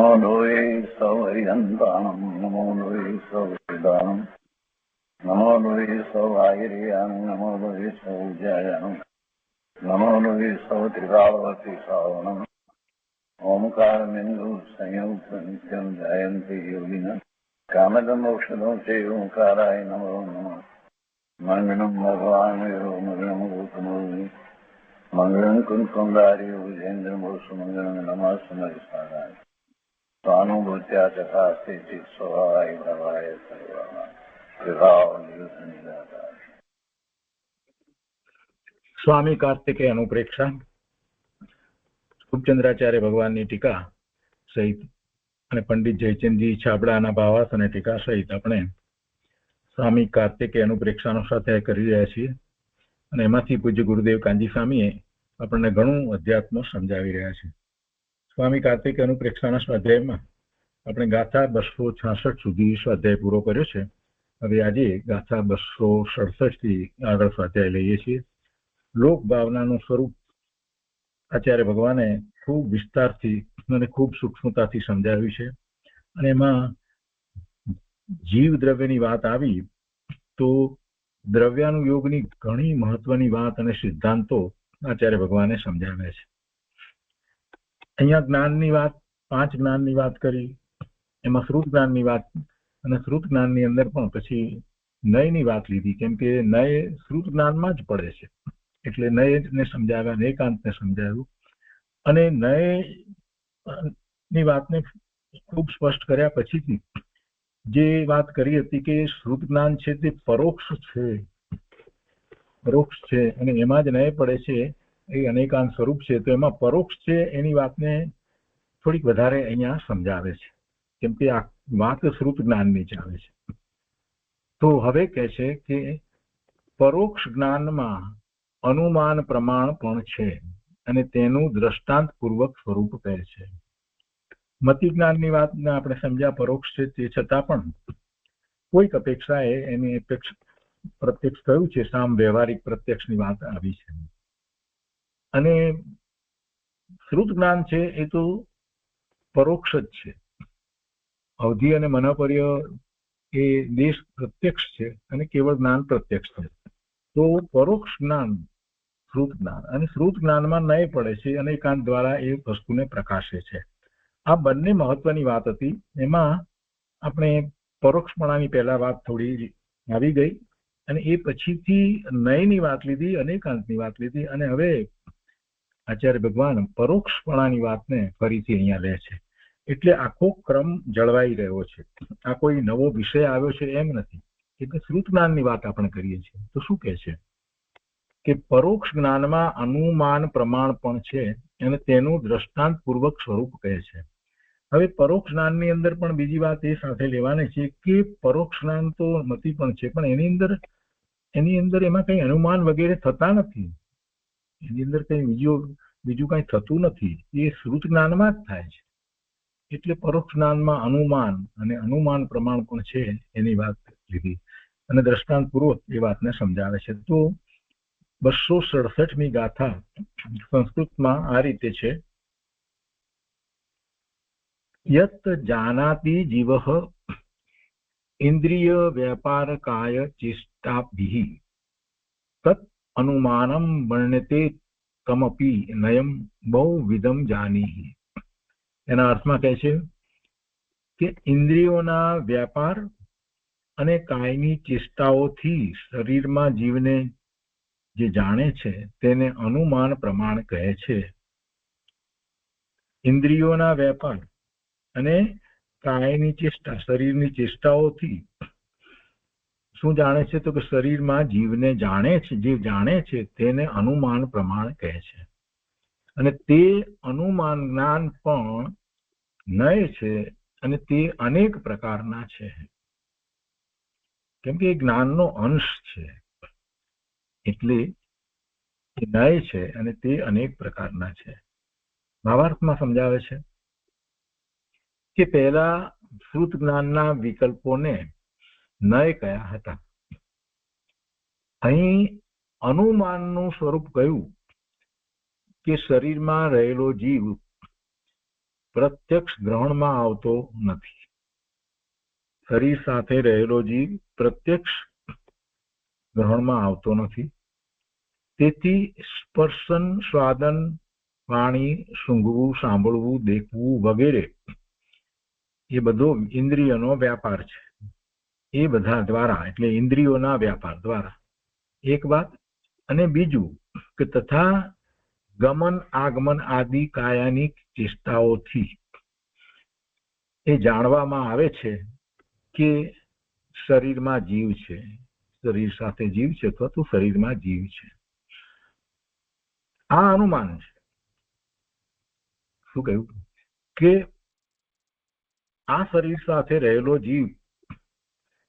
नमो लोये सौहरिहन्तानं नमो लोये सौहृदानं नमो लोये सौभागिर्यानं नमो लोये सौज्यायानं नमो लोये सौत्रिकावती सावनं ओंकारमिन्दु संयुक्त नित्यं जयन्ति योगिनः कामदमोक्षदं चैव ओंकाराय नमो नमः मङ्गलं भगवान् विष्णु मङ्गलं गौतमोऽग्नि मङ्गलं कुन्कुमधारी विजेन्द्रमोक्षमङ्गलं नमः समयसाराय स्वानुभूत्या चकास्ते चित् स्वभावाय भवाय सर्वाः विभाव निदाता। स्वामी कार्तिकेय अनुप्रेक्षा રૂપચંદ્રાચાર્ય ભગવાનની ટીકા સહિત અને પંડિત જયચંદજી છાબડાના ભાવાર્થ અને ટીકા સહિત આપણે સ્વામી કાર્તિકેય અનુપ્રેક્ષાનો સ્વાધ્યાય કરી રહ્યા છીએ અને એમાંથી પૂજ્ય ગુરુદેવ કાંજી સ્વામીએ આપણને ઘણું અધ્યાત્મ સમજાવી રહ્યા છે. સ્વામી કાર્તિકેય અનુપ્રેક્ષાના સ્વાધ્યાયમાં આપણે ગાથા 266 સુધી સ્વાધ્યાય પૂરો કર્યો છે. હવે આજે ગાથા 267 થી આગળ સ્વાધ્યાય લઈએ છીએ. લોક ભાવનાનું સ્વરૂપ આચાર્ય ભગવાને ખૂબ વિસ્તારથી અને ખૂબ સૂક્ષ્મતાથી સમજાવ્યું છે અને એમાં જીવ દ્રવ્યની વાત આવી તો દ્રવ્યાનુયોગની ઘણી મહત્વની વાત અને સિદ્ધાંતો આચાર્ય ભગવાને સમજાવ્યા છે. અહીંયા જ્ઞાનની વાત 5 જ્ઞાનની વાત કરી, એમાં શ્રુત જ્ઞાનની વાત અને શ્રુત જ્ઞાનની અંદર પણ પછી નયની વાત લીધી, કેમ કે નય શ્રુત જ્ઞાનમાં જ પડે છે એટલે નયને સમજાવ્યા, એકાંતને સમજાવ્યું અને નયની વાતને ખૂબ સ્પષ્ટ કર્યા પછીથી જે વાત કરી હતી કે શ્રુત જ્ઞાન છે તે પરોક્ષ છે અને એમાં જ નય પડે છે, એ અનેકાંત સ્વરૂપ છે, તો એમાં પરોક્ષ છે એની વાતને થોડીક વધારે અહીંયા સમજાવે છે, કેમ કે આ વાત શ્રુત જ્ઞાનની ચાલે છે. તો હવે કહે છે કે પરોક્ષ જ્ઞાનમાં અનુમાન પ્રમાણ પણ છે અને તેનું દ્રષ્ટાંત પૂર્વક સ્વરૂપ કહે છે. મતિ જ્ઞાનની વાતને આપણે સમજ્યા પરોક્ષ છે, તે છતાં પણ કોઈક અપેક્ષાએ એની પ્રત્યક્ષ થયું છે, સામ વ્યવહારિક પ્રત્યક્ષની વાત આવી છે. અને શ્રુત જ્ઞાન છે એ તો પરોક્ષ જ છે. અવધિ અને મનોપર્ય એ દેશ પ્રત્યક્ષ છે અને કેવળ જ્ઞાન પ્રત્યક્ષ છે. તો પરોક્ષ જ્ઞાન શ્રુત જ્ઞાન, અને શ્રુત જ્ઞાનમાં નય પડે છે અને એકાંત દ્વારા એ વસ્તુને પ્રકાશે છે. આ બંને મહત્વની વાત હતી. એમાં આપણે પરોક્ષપણાની પહેલા વાત થોડી આવી ગઈ અને એ પછીથી નયની વાત લીધી, અનેકાંતની વાત લીધી અને હવે આચાર્ય ભગવાન પરોક્ષપણાની વાતને ફરીથી અહીંયા લે છે. એટલે આખો ક્રમ જળવાઈ રહ્યો છે. આ કોઈ નવો વિષય આવ્યો છે એમ નથી. એટલે શ્રુત જ્ઞાનની વાત આપણે કરીએ છીએ તો શું કહે છે કે પરોક્ષ જ્ઞાનમાં અનુમાન પ્રમાણ પણ છે અને તેનું દ્રષ્ટાંત પૂર્વક સ્વરૂપ કહે છે. હવે પરોક્ષ જ્ઞાનની અંદર પણ બીજી વાત એ સાથે લેવાની છે કે પરોક્ષ જ્ઞાન તો મતિ પણ છે, પણ એની અંદર એમાં કઈ અનુમાન વગેરે થતા નથી. એની અંદર કઈ બીજું કઈ થતું નથી. એ શ્રુત જ્ઞાનમાં જ થાય છે. એટલે પરોક્ષ જ્ઞાનમાં અનુમાન અને અનુમાન પ્રમાણ પણ છે એની વાત લીધી અને દ્રષ્ટાંત પૂર્વક એ વાતને સમજાવે છે. તો 267મી ગાથા સંસ્કૃતમાં આ રીતે છે: યત જાનાતિ જીવઃ ઇન્દ્રિય વ્યાપારકાય ચેષ્ટાભિઃ તત અનુમાનમ વર્ણ્યતે તમપી નયમ બહુવિધમ જાનીહિ. એના અર્થમાં કહે છે કે ઇન્દ્રિયોના વ્યાપાર અને કાયની ચેષ્ટાઓથી શરીરમાં જીવને જે જાણે છે તેને અનુમાન પ્રમાણ કહે છે. ઇન્દ્રિયોના વ્યાપાર અને કાયની ચેષ્ટા, શરીરની ચેષ્ટાઓથી શું જાણે છે તો કે શરીરમાં જીવને જાણે છે, જે જાણે છે તેને અનુમાન પ્રમાણ કહે છે. અને તે અનુમાન જ્ઞાન પણ નય છે અને તે અનેક પ્રકારના છે, કેમ કે જ્ઞાનનો અંશ છે એટલે એ નય છે અને તે અનેક પ્રકારના છે. ભાવાર્થમાં સમજાવે છે કે પહેલા શ્રુત જ્ઞાનના વિકલ્પોને નય કયા હતા. અહીં અનુમાનનું સ્વરૂપ કયું કે શરીરમાં રહેલો જીવ પ્રત્યક્ષ ગ્રહણમાં આવતો નથી. શરીર સાથે રહેલો જીવ પ્રત્યક્ષ ગ્રહણમાં આવતો નથી. તેથી સ્પર્શન, સ્વાદન, વાણી, સૂંઘવું, સાંભળવું, દેખવું વગેરે એ બધો ઇન્દ્રિયનો વ્યાપાર છે. એ બધા દ્વારા એટલે ઇન્દ્રિયોના વ્યાપાર દ્વારા એક વાત. અને બીજું કે તથા ગમન આગમન આદિ કાયાની ચેષ્ટાઓથી એ જાણવામાં આવે છે કે શરીરમાં જીવ છે, શરીર સાથે જીવ છે અથવા તો શરીરમાં જીવ છે. આ અનુમાન છે. શું કહ્યું કે આ શરીર સાથે રહેલો જીવ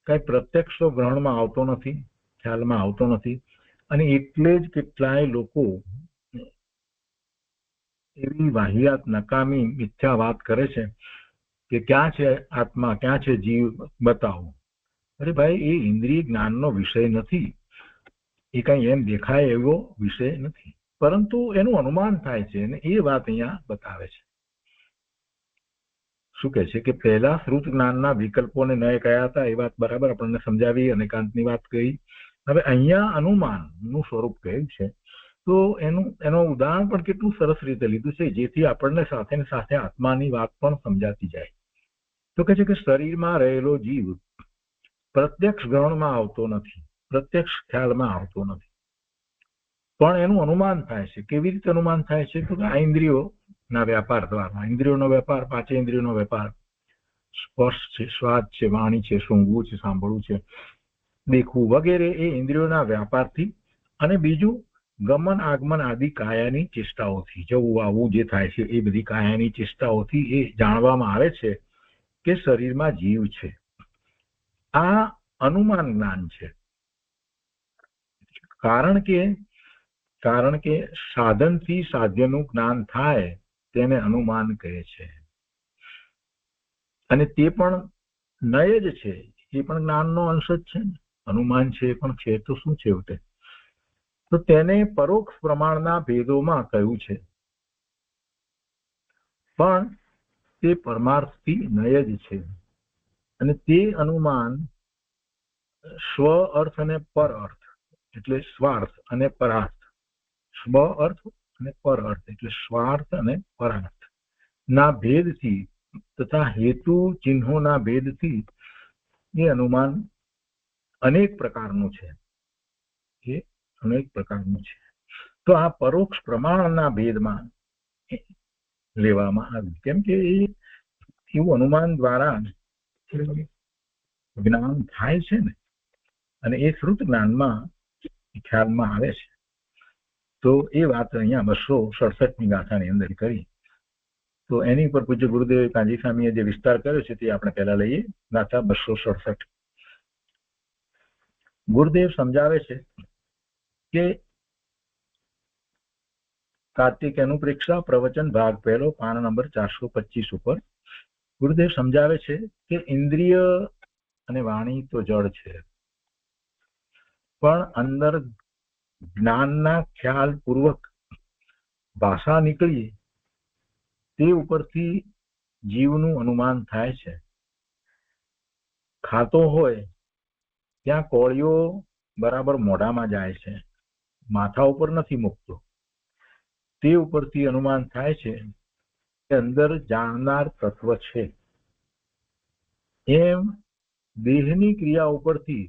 કઈ પ્રત્યક્ષ ગ્રહણમાં આવતો નથી, ખ્યાલમાં આવતો નથી. અને એટલે જ કેટલાય લોકો એવી વાહિયાત નકામી મિથ્યા વાત કરે છે કે ક્યાં છે આત્મા, ક્યાં છે જીવ, બતાવો. અરે ભાઈ, એ ઇન્દ્રિય જ્ઞાનનો વિષય નથી. એ કઈ એમ દેખાય એવો વિષય નથી, પરંતુ એનું અનુમાન થાય છે અને એ વાત અહીંયા બતાવે છે. શું કહે છે કે પહેલા શ્રુત જ્ઞાનના વિકલ્પોને નય કયા હતા એ વાત બરાબર આપણને સમજાવી, અનેકાંતની વાત કહી. હવે અહીંયા અનુમાનનું સ્વરૂપ કહ્યું છે તો એનું ઉદાહરણ પણ કેટલું સરસ રીતે લીધું છે, જેથી આપણને સાથે ને સાથે આત્માની વાત પણ સમજાતી જાય. તો કહે છે કે શરીરમાં રહેલો જીવ પ્રત્યક્ષ ગ્રહણમાં આવતો નથી, પ્રત્યક્ષ ખ્યાલમાં આવતો નથી, પણ એનું અનુમાન થાય છે. કેવી રીતે અનુમાન થાય છે? તો આ ઇન્દ્રિયોના વ્યાપાર દ્વારા. ઇન્દ્રિયોનો વેપાર, પાંચે ઇન્દ્રિયોનો વેપાર, સ્પર્શ છે, સ્વાદ છે, વાણી છે, સૂંઘવું છે, સાંભળવું છે, દેખવું વગેરે એ ઇન્દ્રિયોના વ્યાપારથી. અને બીજું ગમન આગમન આદિ કાયાની ચેષ્ટાઓથી, જવું આવવું જે થાય છે એ બધી કાયાની ચેષ્ટાઓથી એ જાણવામાં આવે છે કે શરીરમાં જીવ છે. આ અનુમાન જ્ઞાન છે. કારણ કે સાધનથી સાધ્યનું જ્ઞાન થાય તેને અનુમાન કહે છે. અને તે પણ નય જ છે, એ પણ જ્ઞાનનો અંશ જ છે. અનુમાન છે પણ છે તો શું છે? તો તેને પરોક્ષ પ્રમાણના ભેદોમાં કહ્યું છે, પણ તે પરમાર્થથી નય જ છે. અને તે અનુમાન સ્વ અર્થ અને પર અર્થ એટલે સ્વાર્થ અને પરાર્થ, સ્વ અર્થ અને પર અર્થ એટલે સ્વાર્થ અને પરાર્થ ના ભેદથી તથા હેતુ ચિહ્નોના ભેદથી એ અનુમાન અનેક પ્રકારનું છે. તો આ પરોક્ષ પ્રમાણના ભેદમાં લેવામાં આવ્યું. કેમ કે એવું અનુમાન દ્વારા જ્ઞાન થાય છે ને, અને એ શ્રુત જ્ઞાનમાં ખ્યાલમાં આવે છે. તો એ વાત અહીંયા 267ની ગાથાની અંદર કરી. તો એની ઉપર પૂજ્ય ગુરુદેવ કાંજી સ્વામીએ જે વિસ્તાર કર્યો છે તે આપણે પહેલા લઈએ. ગાથા 267. ગુરુદેવ સમજાવે છે કે કાર્તિક અનુપ્રેક્ષા પ્રવચન ભાગ પહેલો, પાન નંબર 425 ઉપર ગુરુદેવ સમજાવે છે કે ઇન્દ્રિય અને વાણી તો જળ છે, પણ અંદર જ્ઞાનના ખ્યાલ પૂર્વક ભાષા નીકળી તે ઉપરથી જીવનું અનુમાન થાય છે. ખાતો હોય ત્યાં કોળિયો બરાબર મોઢામાં જાય છે, માથા ઉપર નથી મૂકતો. તે ઉપરથી અનુમાન થાય છે કે અંદર જાણનાર તત્વ છે. એમ દેહની ક્રિયા ઉપરથી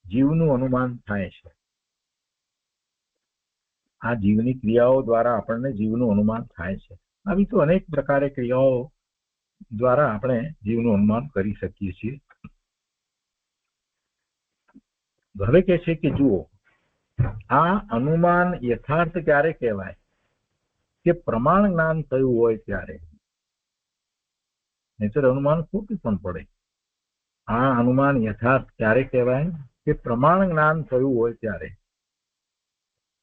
જીવનું અનુમાન થાય છે. આ જીવની ક્રિયાઓ દ્વારા આપણને જીવનું અનુમાન થાય છે. આવી તો અનેક પ્રકારે ક્રિયાઓ દ્વારા આપણે જીવનું અનુમાન કરી શકીએ છીએ. હવે કહે છે કે જુઓ, આ અનુમાન યથાર્થ ક્યારે કહેવાય? કે પ્રમાણ જ્ઞાન થયું હોય ત્યારે. નહીંતર અનુમાન ખોટું પણ પડે. આ અનુમાન યથાર્થ ક્યારે કહેવાય? કે પ્રમાણ જ્ઞાન થયું હોય ત્યારે.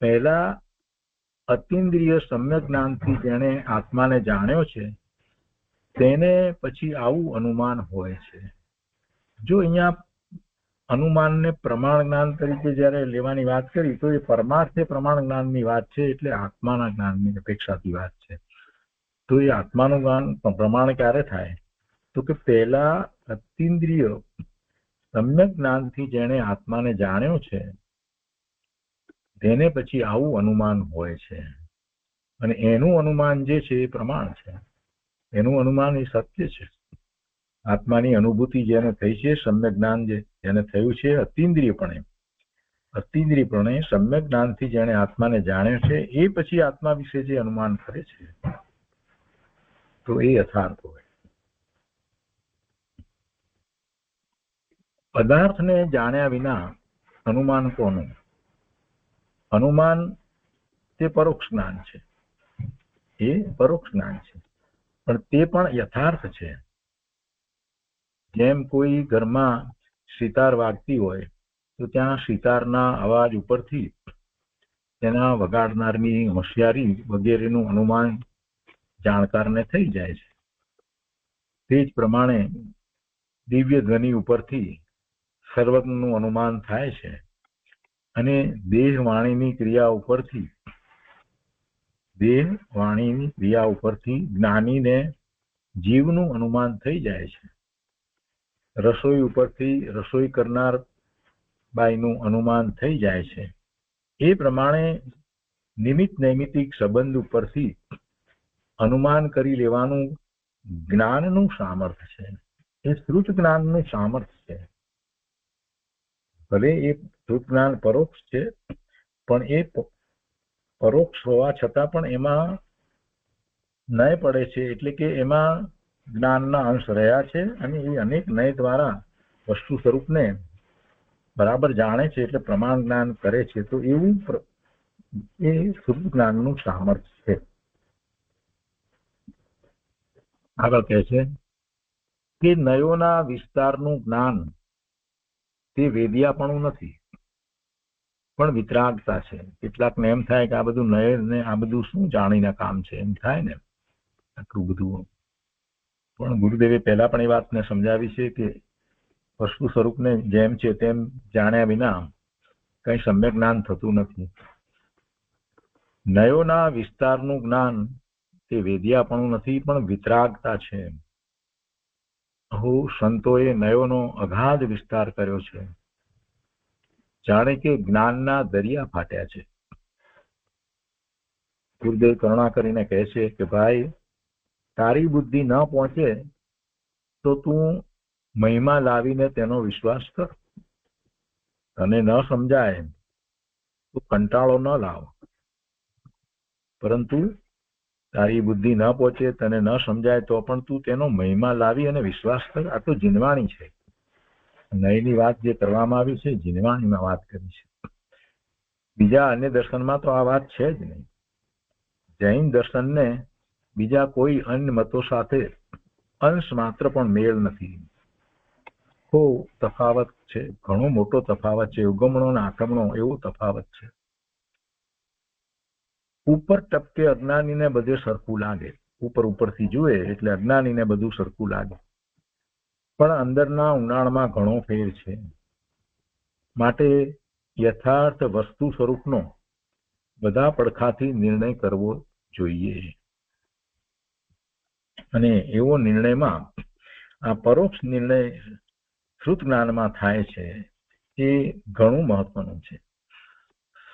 પહેલા અતિન્દ્રિય સમ્યક જ્ઞાનથી જેણે આત્માને જાણ્યો છે તેને પછી આવું અનુમાન હોય છે. જો અહીંયા અનુમાનને પ્રમાણ જ્ઞાન તરીકે જ્યારે લેવાની વાત કરી તો એ પરમાર્થે પ્રમાણ જ્ઞાનની વાત છે, એટલે આત્માના જ્ઞાનની અપેક્ષાથી વાત છે. તો એ આત્માનું જ્ઞાન પ્રમાણ ક્યારે થાય? તો કે પહેલા અતિન્દ્રિય સમ્યક જ્ઞાનથી જેણે આત્માને જાણ્યો છે તેને પછી આવું અનુમાન હોય છે, અને એનું અનુમાન જે છે એ પ્રમાણ છે, એનું અનુમાન એ સત્ય છે. આત્માની અનુભૂતિ જેને થઈ છે, સમ્યક જ્ઞાન જેને થયું છે અતિન્દ્રિયપણે સમ્યક જ્ઞાનથી જેણે આત્માને જાણ્યો છે એ પછી આત્મા વિશે જે અનુમાન કરે છે તો એ યથાર્થ હોય. પદાર્થને જાણ્યા વિના અનુમાન કોનું? અનુમાન તે પરોક્ષ જ્ઞાન છે, એ પરોક્ષ જ્ઞાન છે, પણ તે પણ યથાર્થ છે. જેમ કોઈ ઘરમાં સિતાર વાગતી હોય તો ત્યાં સિતારના અવાજ ઉપરથી તેના વગાડનારની હોશિયારી વગેરેનું અનુમાન જાણકારને થઈ જાય છે. તે જ પ્રમાણે દિવ્ય ધ્વનિ ઉપરથી સર્વજ્ઞનું અનુમાન થાય છે, અને દેહ વાણીની ક્રિયા ઉપરથી જ્ઞાનીને જીવનું અનુમાન થઈ જાય છે. રસોઈ ઉપરથી રસોઈ કરનાર બાઈનું અનુમાન થઈ જાય છે. એ પ્રમાણે નિમિત્ત નૈમિતિક સંબંધ ઉપરથી અનુમાન કરી લેવાનું જ્ઞાનનું સામર્થ્ય છે, એ શ્રુત જ્ઞાનનું સામર્થ્ય છે. ભલે એ શ્રુત જ્ઞાન પરોક્ષ છે, પણ એ પરોક્ષ હોવા છતાં પણ એમાં નય પડે છે, એટલે કે એમાં જ્ઞાનના અંશ રહ્યા છે, અને એ અનેક નય દ્વારા વસ્તુ સ્વરૂપને બરાબર જાણે છે, એટલે પ્રમાણ જ્ઞાન કરે છે. તો એવું એ શુદ્ધ જ્ઞાનનું સામર્થ્ય છે. આગળ કહે છે કે નયોના વિસ્તારનું જ્ઞાન તે વેદિયાપણું નથી, પણ વિતરાગતા છે. કેટલાકને એમ થાય કે આ બધું નય ને આ બધું શું જાણીને કામ છે, એમ થાય ને આટલું બધું. પણ ગુરુદેવે પહેલા પણ એ વાતને સમજાવી છે કે વસ્તુ સ્વરૂપને જેમ છે તેમ જાણ્યા વિના કઈ સમ્યક જ્ઞાન થતું નથી. નયોના વિસ્તારનું જ્ઞાન તે વેદિયાપણું નથી, પણ વિતરાગતા છે. સંતોએ નયોનો અગાધ વિસ્તાર કર્યો છે, જાણે કે જ્ઞાનના દરિયા ફાટ્યા છે. ગુરુદેવ કરુણા કરીને કહે છે કે ભાઈ, તારી બુદ્ધિ ન પહોંચે તો તું મહિમા લાવીને તેનો વિશ્વાસ કર. તને ન સમજાય તો કંટાળો ન લાવ, પરંતુ તારી બુદ્ધિ ન પહોંચે, તને ન સમજાય તો પણ તું તેનો મહિમા લાવી અને વિશ્વાસ કર. આ તો જીનવાણી છે. નયની વાત જે કરવામાં આવી છે જીનવાણીમાં વાત કરી છે. બીજા અન્ય દર્શનમાં તો આ વાત છે જ નહીં. જૈન દર્શનને બીજા કોઈ અન્ય મતો સાથે અંશ માત્ર પણ મેળ નથી. ખૂબ તફાવત છે, ઘણો મોટો તફાવત છે. ઉગમણો અને આક્રમણો એવો તફાવત છે. ઉપર ટપકે અજ્ઞાનીને બધે સરખું લાગે, ઉપરથી જુએ એટલે અજ્ઞાનીને બધું સરખું લાગે, પણ અંદરના ઊંડાણમાં ઘણો ફેર છે. માટે યથાર્થ વસ્તુ સ્વરૂપનો બધા પડખાથી નિર્ણય કરવો જોઈએ, અને એવો નિર્ણયમાં આ પરોક્ષ નિર્ણય શ્રુત જ્ઞાનમાં થાય છે. એ ઘણું મહત્વનું છે.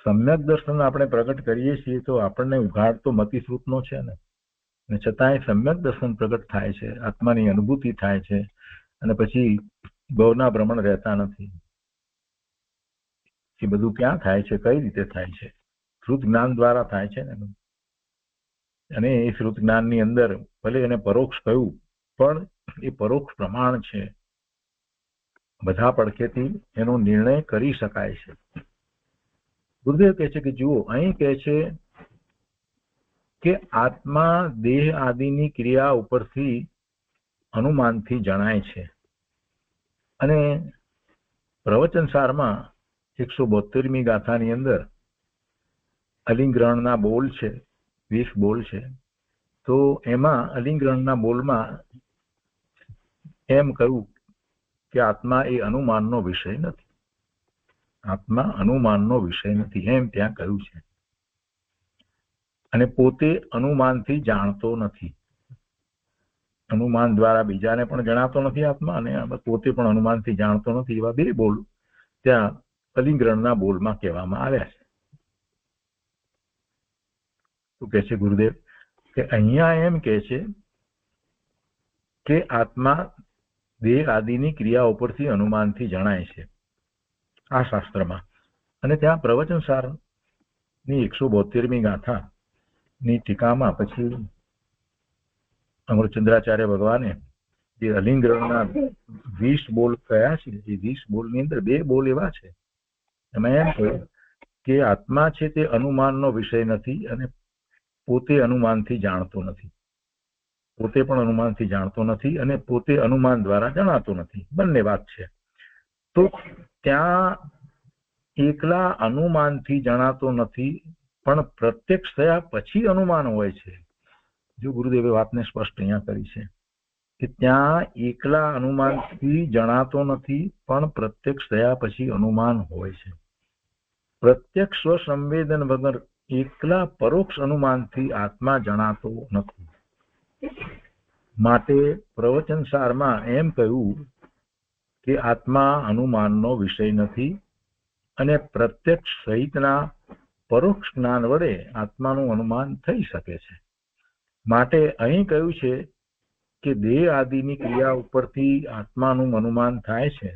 સમ્યક દર્શન આપણે પ્રગટ કરીએ છીએ તો આપણને ઉઘાડ તો મતિ શ્રુતનો છે ને, છતાંય સમ્યક દર્શન પ્રગટ થાય છે, આત્માની અનુભૂતિ થાય છે, અને પછી ભવના ભ્રમણ રહેતા નથી. એ બધું ક્યાં થાય છે, કઈ રીતે થાય છે? શ્રુત જ્ઞાન દ્વારા થાય છે ને. અને એ શ્રુત જ્ઞાનની અંદર ભલે એને પરોક્ષ કહ્યું, પણ એ પરોક્ષ પ્રમાણ છે. બધા પડખેથી એનો નિર્ણય કરી શકાય છે. ગુરુદેવ કહે છે કે જુઓ, અહીં કહે છે કે આત્મા દેહ આદિની ક્રિયા ઉપરથી અનુમાનથી જણાય છે. અને પ્રવચનસારમાં 172મી ગાથાની અંદર અલિંગ્રહણના બોલ છે, 20 બોલ છે. તો એમાં અલિંગ્રહણના બોલમાં એમ કહ્યું કે આત્મા એ અનુમાનનો વિષય નથી. આત્મા અનુમાનનો વિષય નથી એમ ત્યાં કહ્યું છે. અને પોતે અનુમાનથી જાણતો નથી. અનુમાન દ્વારા બીજાને પણ જણાતો નથી આત્મા, અને પોતે પણ અનુમાનથી જાણતો નથી. એવા બે બોલ ત્યાં અલિંગ્રણના બોલમાં કહેવામાં આવ્યા છે. શું કહે છે ગુરુદેવ કે અહીંયા એમ કહે છે કે આત્મા દેહ આદિની ક્રિયા ઉપરથી અનુમાનથી જણાય છે આ શાસ્ત્રમાં. અને ત્યાં પ્રવચનસારની 172મી ગાથાની ટીકામાં પછી અમરચંદ્રાચાર્ય ભગવાને જે અલિંગ્રણના 20 બોલ કયા છે, એ 20 બોલની અંદર બે બોલ એવા છે એમાં એમ કહ્યું કે આત્મા છે તે અનુમાનનો વિષય નથી અને પોતે અનુમાનથી જાણતો નથી. પોતે પણ અનુમાનથી જાણતો નથી અને પોતે અનુમાન દ્વારા જણાતો નથી. બંને વાત છે. તો ત્યાં એકલા અનુમાનથી જણાતો નથી, પણ પ્રત્યક્ષ થયા પછી અનુમાન હોય છે. જો ગુરુદેવે વાતને સ્પષ્ટ અહીંયા કરી છે કે ત્યાં એકલા અનુમાનથી જણાતો નથી, પણ પ્રત્યક્ષ થયા પછી અનુમાન હોય છે. પ્રત્યક્ષ સ્વસંવેદન વગર એકલા પરોક્ષ અનુમાનથી આત્મા જણાતો નથી. માટે પ્રવચનસારમાં એમ કહ્યું કે આત્મા અનુમાનનો વિષય નથી અને પ્રત્યક્ષ સહિતના પરોક્ષ જ્ઞાન વડે આત્માનું અનુમાન થઈ શકે છે. માટે અહીં કહ્યું છે કે દેહ આદિની ક્રિયા ઉપરથી આત્માનું અનુમાન થાય છે.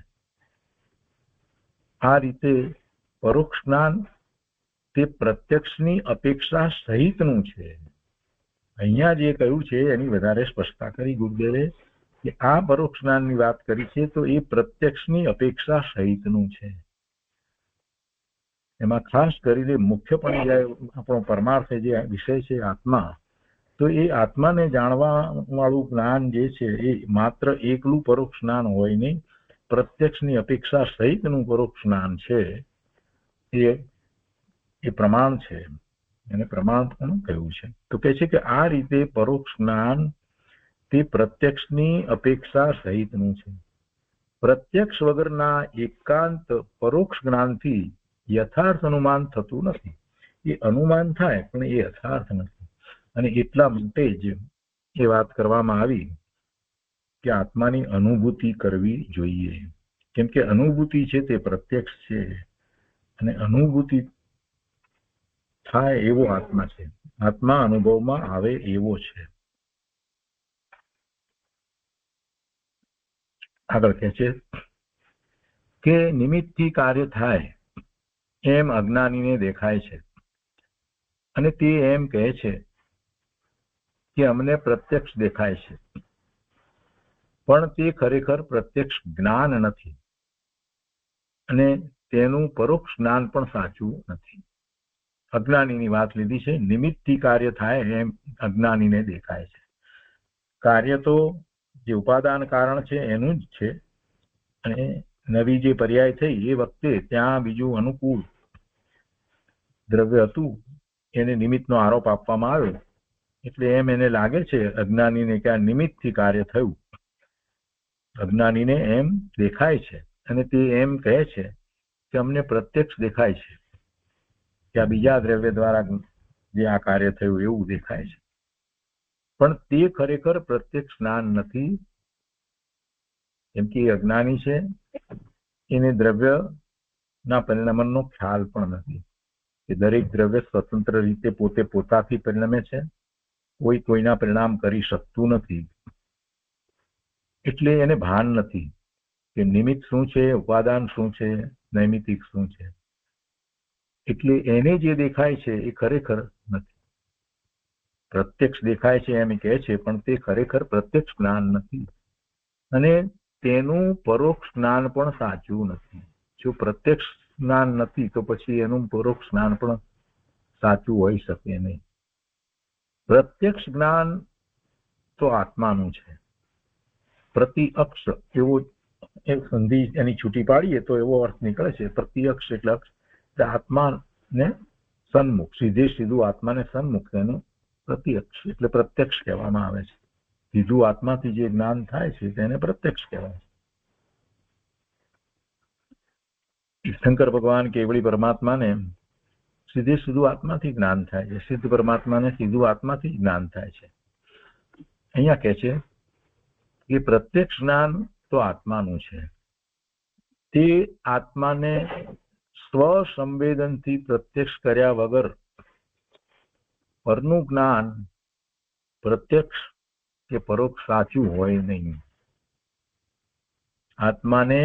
આ રીતે પરોક્ષ જ્ઞાન તે પ્રત્યક્ષની અપેક્ષા સહિતનું છે. અહીંયા જે કહ્યું છે એની વધારે સ્પષ્ટતા કરી ગુરુદેવે કે આ પરોક્ષ જ્ઞાનની વાત કરી છે તો એ પ્રત્યક્ષની અપેક્ષા સહિતનું છે. એમાં ખાસ કરીને મુખ્યપણે જે આપણો પરમાર્થ જે વિષય છે આત્મા, તો એ આત્માને જાણવા વાળું જ્ઞાન જે છે એ માત્ર એકલું પરોક્ષ જ્ઞાન હોય નહીં, પ્રત્યક્ષની અપેક્ષા સહિતનું પરોક્ષ જ્ઞાન છે. એ પ્રમાણ છે, એને પ્રમાણ પણ કહ્યું છે. તો કહે છે કે આ રીતે પરોક્ષ જ્ઞાન તે પ્રત્યક્ષની અપેક્ષા સહિતનું છે. પ્રત્યક્ષ વગરના એકાંત પરોક્ષ જ્ઞાનથી યથાર્થ અનુમાન થતું નથી. એ અનુમાન થાય પણ એ યથાર્થ નથી. અને એટલા માટે જ એ વાત કરવામાં આવી કે આત્માની અનુભૂતિ કરવી જોઈએ. કેમ કે અનુભૂતિ છે તે પ્રત્યક્ષ છે અને અનુભૂતિ થાય એવો આત્મા છે. આત્મા અનુભવમાં આવે એવો છે. આગળ કહે છે કે નિમિત્તથી કાર્ય થાય એમ અજ્ઞાનીને દેખાય છે અને તે એમ કહે છે કે અમને પ્રત્યક્ષ દેખાય છે, પણ તે ખરેખર પ્રત્યક્ષ જ્ઞાન નથી અને તેનું પરોક્ષ જ્ઞાન પણ સાચું નથી. અજ્ઞાનીની વાત લીધી છે. નિમિત્તથી કાર્ય થાય એમ અજ્ઞાનીને દેખાય છે. કાર્ય તો જે ઉપાદાન કારણ છે એનું જ છે, અને નવી જે પર્યાય થઈ એ વખતે ત્યાં બીજું અનુકૂળ દ્રવ્ય હતું એને નિમિત્તનો આરોપ આપવામાં આવ્યો, એટલે એમ એને લાગે છે અજ્ઞાનીને કે આ નિમિત્તથી કાર્ય થયું. અજ્ઞાનીને એમ દેખાય છે અને તે એમ કહે છે કે અમને પ્રત્યક્ષ દેખાય છે કે આ બીજા દ્રવ્ય દ્વારા જે આ કાર્ય થયું એવું દેખાય છે, પણ તે ખરેખર પ્રત્યક્ષ જ્ઞાન નથી. કેમ કે એ અજ્ઞાની છે, એને દ્રવ્યના પરિણામનો ખ્યાલ પણ નથી કે દરેક દ્રવ્ય સ્વતંત્ર રીતે પોતે પોતાથી પરિણમે છે, કોઈ કોઈના પરિણામ કરી શકતું નથી. એટલે એને ભાન નથી કે નિમિત્ત શું છે, ઉપાદાન શું છે, નૈમિતિક શું છે. એટલે એને જે દેખાય છે એ ખરેખર નથી. પ્રત્યક્ષ દેખાય છે એમ કહે છે, પણ તે ખરેખર પ્રત્યક્ષ જ્ઞાન નથી અને તેનું પરોક્ષ જ્ઞાન પણ સાચું નથી. જો પ્રત્યક્ષ જ્ઞાન નથી તો પછી એનું પરોક્ષ જ્ઞાન પણ સાચું હોઈ શકે નહીં. પ્રત્યક્ષ જ્ઞાન તો આત્માનું છે. પ્રતિઅક્ષ એવો એક સંધિ એની છૂટી પાડીએ તો એવો અર્થ નીકળે છે. પ્રતિઅક્ષ એટલે અક્ષ આત્માને સન્મુખ, સીધે સીધું આત્માને સન્મુખ, એનું પ્રતિઅક્ષ એટલે પ્રત્યક્ષ કહેવામાં આવે છે. સીધું આત્માથી જે જ્ઞાન થાય છે તેને પ્રત્યક્ષ કહેવાય છે. શંકર ભગવાન કેવળી પરમાત્માને સીધે સીધું આત્માથી જ્ઞાન થાય છે, સિદ્ધ પરમાત્માને સીધું આત્માથી જ્ઞાન થાય છે. અહીંયા કહે છે એ પ્રત્યક્ષ જ્ઞાન તો આત્માનું છે. તે આત્માને સ્વસંવેદનથી પ્રત્યક્ષ કર્યા વગર પરનું જ્ઞાન પ્રત્યક્ષ કે પરોક્ષ સાચું હોય નહીં. આત્માને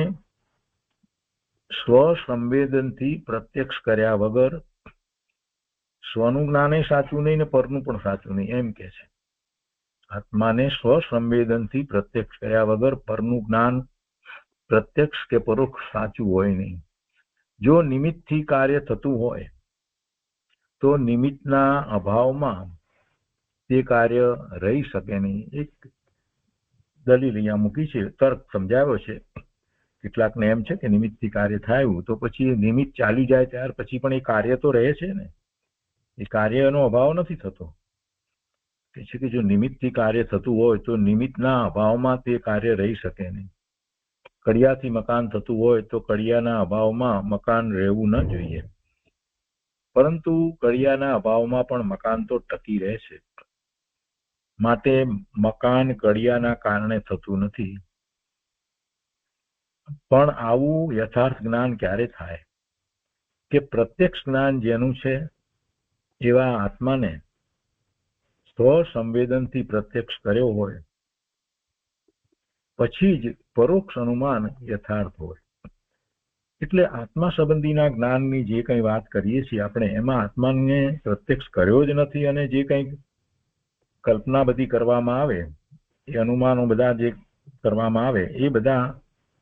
સ્વસંવેદનથી પ્રત્યક્ષ કર્યા વગર સ્વનું જ્ઞાન સાચું નહીં ને પરનું પણ સાચું નહીં, એમ કે છે. આત્માને સ્વસંવેદનથી પ્રત્યક્ષ કર્યા વગર પરનું જ્ઞાન પ્રત્યક્ષ કે પરોક્ષ સાચું હોય નહીં. જો નિમિત્તથી કાર્ય થતું હોય તો નિમિત્તના અભાવમાં તે કાર્ય રહી શકે નહીં. એક દલીલ અહીંયા મૂકી છે, તર્ક સમજાવ્યો છે. કેટલાકને એમ છે કે નિમિત્તથી કાર્ય થયું તો પછી નિમિત્ત ચાલી જાય ત્યાર પછી પણ એ કાર્ય તો રહે છે ને, એ કાર્યનો અભાવ નથી થતો. કે છે કે જો નિમિત્તથી કાર્ય થતું હોય તો નિમિત્તના અભાવમાં તે કાર્ય રહી શકે નહીં. કડિયાથી મકાન થતું હોય તો કડિયાના અભાવમાં મકાન રહેવું ન જોઈએ, પરંતુ કડિયાના અભાવમાં પણ મકાન તો ટકી રહે છે. માટે મકાન કડિયાના કારણે થતું નથી. પણ આવું યથાર્થ જ્ઞાન ક્યારે થાય કે પ્રત્યક્ષ જ્ઞાન જેનું છે એવા આત્માને સ્વસંવેદનથી પ્રત્યક્ષ કર્યો હોય પછી જ પરોક્ષ અનુમાન યથાર્થ હોય. એટલે આત્મા સંબંધીના જ્ઞાનની જે કંઈ વાત કરીએ છીએ આપણે, એમાં આત્માને પ્રત્યક્ષ કર્યો જ નથી, અને જે કંઈ કલ્પના બધી કરવામાં આવે, એ અનુમાનો બધા જે કરવામાં આવે એ બધા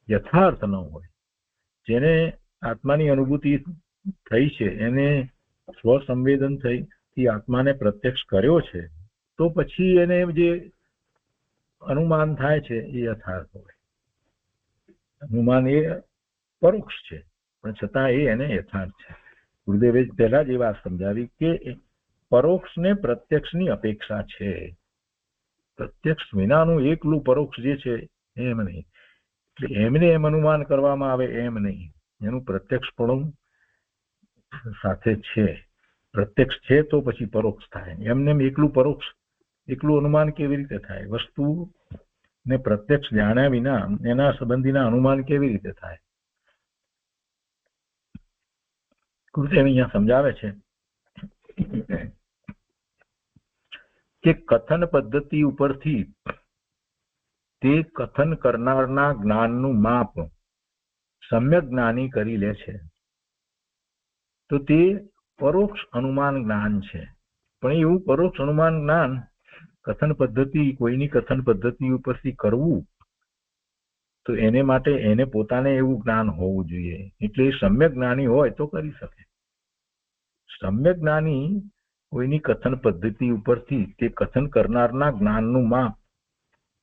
યથાર્થ ન હોય. જેને આત્માની અનુભૂતિ થઈ છે, એને સ્વસંવેદન થઈ આત્માને પ્રત્યક્ષ કર્યો છે, તો પછી એને જે અનુમાન થાય છે એ યથાર્થ હોય. અનુમાન એ પરોક્ષ છે પણ છતાં એને યથાર્થ છે. ગુરુદેવે પહેલા જ એ વાત સમજાવી કે પરોક્ષને પ્રત્યક્ષની અપેક્ષા છે. પ્રત્યક્ષ વિનાનું એકલું પરોક્ષ જે છે એમ નહીં. એટલે એમને એમ અનુમાન કરવામાં આવે એમ નહીં, એનું પ્રત્યક્ષપણું સાથે છે. પ્રત્યક્ષ છે તો પછી પરોક્ષ થાય. એમને એકલું પરોક્ષ એકલું અનુમાન કેવી રીતે થાય? વસ્તુ ને પ્રત્યક્ષ જાણ્યા વિના એના સંબંધીના અનુમાન કેવી રીતે થાય? ગુરુદેવ અહીંયા સમજાવે છે કે કથન પદ્ધતિ ઉપરથી તે કથન કરનારના જ્ઞાનનું માપ સમ્યક જ્ઞાની કરી લે છે, તો તે પરોક્ષ અનુમાન જ્ઞાન છે. પણ એવું પરોક્ષ અનુમાન જ્ઞાન કથન પદ્ધતિ, કોઈની કથન પદ્ધતિ ઉપરથી કરવું તો એને માટે એને પોતાને એવું જ્ઞાન હોવું જોઈએ. એટલે સમ્યક જ્ઞાની હોય તો કરી શકે. સમ્યક જ્ઞાની કોઈની કથન પદ્ધતિ ઉપરથી તે કથન કરનારના જ્ઞાનનું માપ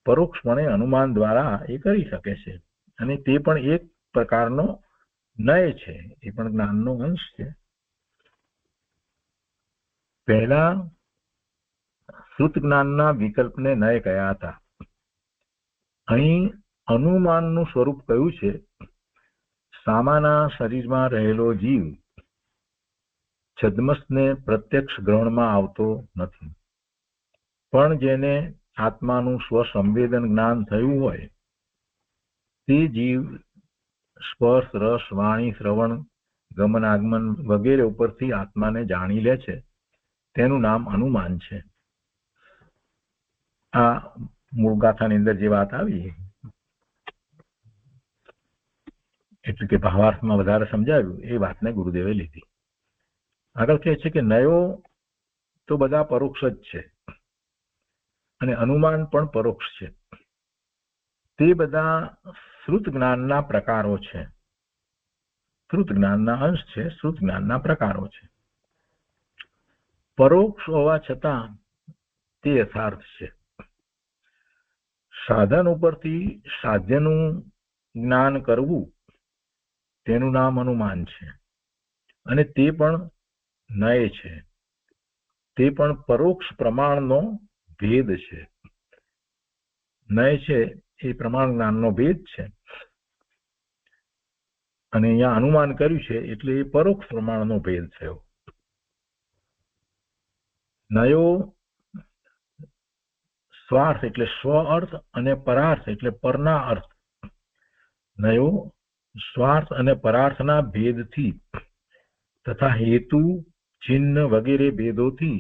પરોક્ષપણે અનુમાન દ્વારા એ કરી શકે છે, અને તે પણ એક પ્રકારનો નય છે, એ પણ જ્ઞાનનો અંશ છે. પહેલા શ્રુત જ્ઞાનના વિકલ્પને નય કયા હતા. અહીં અનુમાનનું સ્વરૂપ કયું છે? સામાના શરીરમાં રહેલો જીવ છદ્મસને પ્રત્યક્ષ ગ્રહણમાં આવતો નથી, પણ જેને આત્માનું સ્વસંવેદન જ્ઞાન થયું હોય તે જીવ સ્પર્શ, રસ, વાણી, શ્રવણ, ગમન, આગમન વગેરે ઉપરથી આત્માને જાણી લે છે. તેનું નામ અનુમાન છે. આ મૂળ ગાથાની અંદર જે વાત આવી, એટલે કે ભાવાર્થમાં વધારે સમજાવ્યું, એ વાતને ગુરુદેવે લીધી. આગળ કહે છે કે નયો તો બધા પરોક્ષ જ છે અને અનુમાન પણ પરોક્ષ છે. તે બધા શ્રુત જ્ઞાનના પ્રકારો છે. શ્રુત જ્ઞાનના અંશ છે, શ્રુત જ્ઞાનના પ્રકારો છે. પરોક્ષ હોવા છતાં તે યથાર્થ છે. સાધન ઉપરથી સાધ્યનું જ્ઞાન કરવું તેનું નામ અનુમાન છે, અને તે પણ નય છે. તે પણ પરોક્ષ પ્રમાણનો ભેદ છે. નય છે એ પ્રમાણ જ્ઞાનનો ભેદ છે, અને અહીંયા અનુમાન કર્યું છે એટલે એ પરોક્ષ પ્રમાણનો ભેદ થયો. નયો સ્વાર્થ એટલે સ્વ અર્થ અને પરાર્થ એટલે પરના અર્થ. નયો સ્વાર્થ અને પરાર્થના ભેદથી તથા હેતુ ચિહ્ન વગેરે ભેદોથી